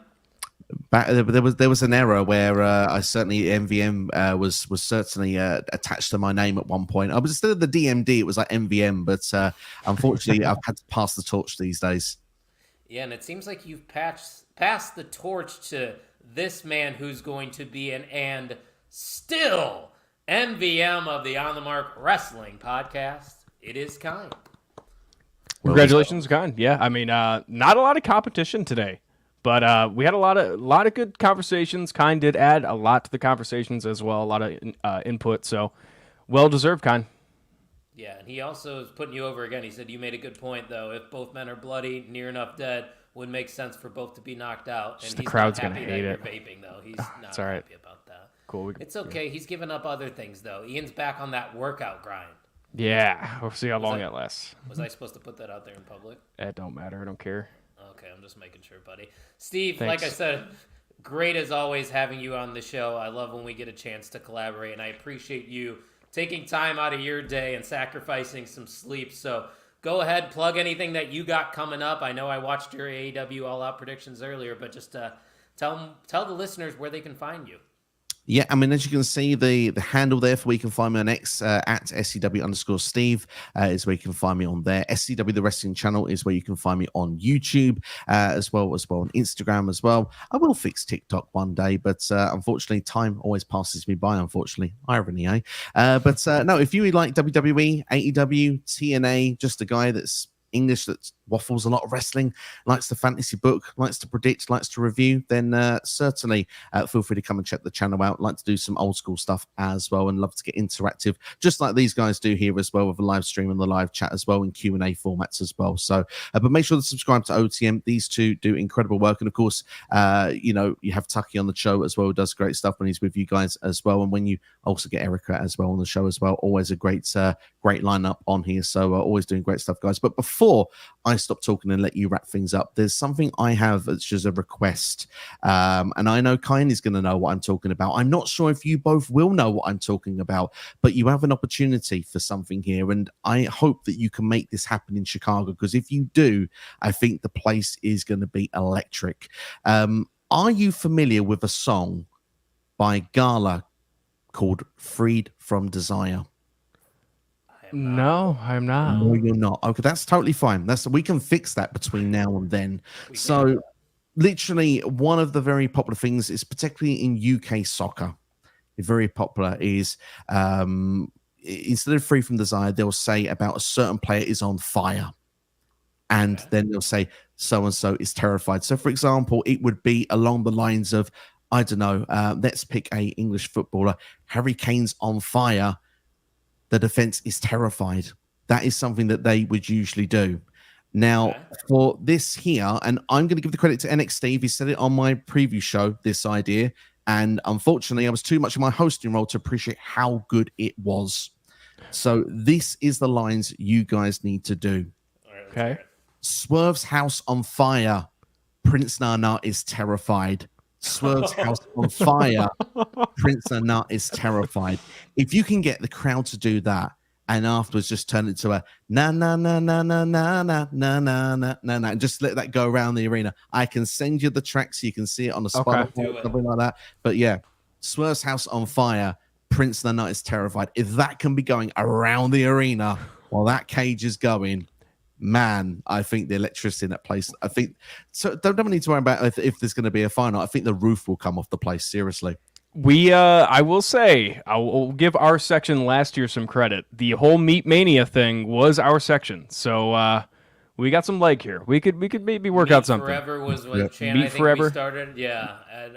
There was an era where I certainly MVM was certainly attached to my name at one point. I was instead of the DMD, it was like MVM, but unfortunately, I've had to pass the torch these days. Yeah, and it seems like you've passed the torch to this man who's going to be and still MVM of the On the Mark Wrestling Podcast. It is Kind. Congratulations, Kind. Yeah, I mean, not a lot of competition today, but we had a lot of good conversations. Kind did add a lot to the conversations as well, a lot of input. So, well deserved, Kind. Yeah, and he also is putting you over again. He said you made a good point though. If both men are bloody, near enough dead, would make sense for both to be knocked out. And the he's crowd's not gonna happy hate that it. You're vaping though. He's not all right. happy about that. Cool. It's okay. He's given up other things though. Ian's back on that workout grind. Yeah, we'll see how long it lasts. Was I supposed to put that out there in public? It don't matter. I don't care. Okay, I'm just making sure, buddy. Steve, Thanks. like I said, great as always having you on the show. I love when we get a chance to collaborate, and I appreciate you taking time out of your day and sacrificing some sleep. So go ahead, plug anything that you got coming up. I know I watched your AEW All Out predictions earlier, but just tell the listeners where they can find you. Yeah, I mean, as you can see, the handle there for where you can find me on X at SCW_Steve is where you can find me on there. SCW the Wrestling Channel is where you can find me on YouTube as well on Instagram as well. I will fix TikTok one day, but unfortunately, time always passes me by. Unfortunately, irony, eh? But no, if you like WWE, AEW, TNA, just a guy that's English that waffles a lot of wrestling, likes to fantasy book, likes to predict, likes to review, then certainly feel free to come and check the channel out. Like to do some old school stuff as well, and love to get interactive, just like these guys do here as well, with a live stream and the live chat as well, in Q&A formats as well. So, but make sure to subscribe to OTM. These two do incredible work, and of course, you have Tucky on the show as well, who does great stuff when he's with you guys as well, and when you also get Erica as well on the show as well, always a great lineup on here. So always doing great stuff, guys. But before I stop talking and let you wrap things up, there's something I have that's just a request, and I know Kyan is going to know what I'm talking about. I'm not sure if you both will know what I'm talking about, but you have an opportunity for something here, and I hope that you can make this happen in Chicago, because if you do, I think the place is going to be electric. Are you familiar with a song by Gala called Freed from Desire? No, I'm not. No, you're not. Okay, that's totally fine. We can fix that between now and then. So literally one of the very popular things is, particularly in UK soccer, very popular is instead of Free from Desire, they'll say about a certain player is on fire. And then they'll say so-and-so is terrified. So, for example, it would be along the lines of, I don't know, let's pick a English footballer. Harry Kane's on fire. The defense is terrified. That is something that they would usually do. Now, for this here, and I'm going to give the credit to NX Steve. He said it on my preview show, this idea. And unfortunately, I was too much in my hosting role to appreciate how good it was. So this is the lines you guys need to do. Okay. Swerve's house on fire. Prince Nana is terrified. Swerve's house on fire. Prince Nana is terrified. If you can get the crowd to do that, and afterwards just turn it into a na na na na na na na na na na na na, and just let that go around the arena. I can send you the track so you can see it on the spot, something like that. But yeah, Swerve's house on fire. Prince Nana is terrified. If that can be going around the arena while that cage is going, man, I think the electricity in that place, I think, so don't need to worry about if there's going to be a final. I think the roof will come off the place, seriously. I will say, I will give our section last year some credit. The whole Meat Mania thing was our section, so we got some leg here. We could maybe work out something. Forever was what channel I think we started. Yeah, at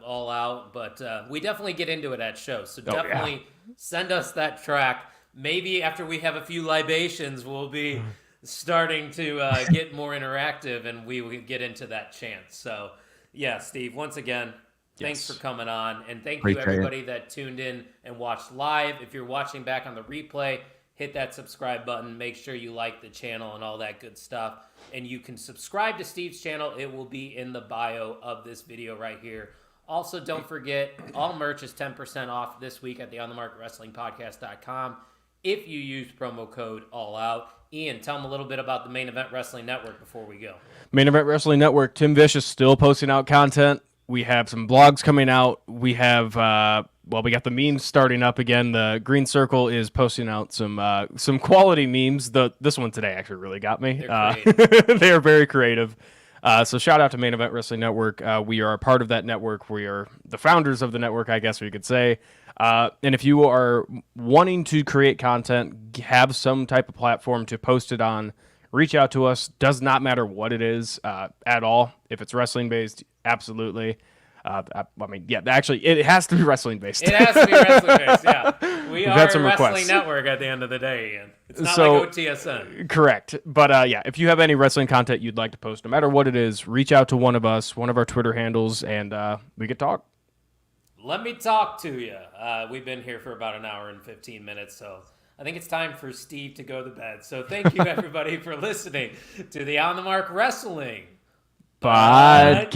All Out, but we definitely get into it at shows. So definitely send us that track. Maybe after we have a few libations, we'll be starting to get more interactive, and we will get into that chant. So yeah, Steve, once again, thanks for coming on, and thank you everybody that tuned in and watched live. If you're watching back on the replay, hit that subscribe button. Make sure you like the channel and all that good stuff. And you can subscribe to Steve's channel. It will be in the bio of this video right here. Also, don't forget, all merch is 10% off this week at the OnTheMarkWrestlingPodcast.com if you use promo code ALLOUT. Ian, tell them a little bit about the Main Event Wrestling Network before we go. Main Event Wrestling Network, Tim Vicious still posting out content. We have some blogs coming out. We have, we got the memes starting up again. The Green Circle is posting out some quality memes. This one today actually really got me. They are very creative. So shout out to Main Event Wrestling Network. We are a part of that network. We are the founders of the network, I guess we could say. And if you are wanting to create content, have some type of platform to post it on, reach out to us. Does not matter what it is at all. If it's wrestling based, absolutely. Actually, it has to be wrestling based. It has to be wrestling based, yeah. We are a wrestling network at the end of the day, Ian. It's not like OTSN. Correct. But if you have any wrestling content you'd like to post, no matter what it is, reach out to one of us, one of our Twitter handles, and we could talk. Let me talk to you. We've been here for about an hour and 15 minutes, so I think it's time for Steve to go to bed. So thank you, everybody, for listening to the On the Mark Wrestling Podcast.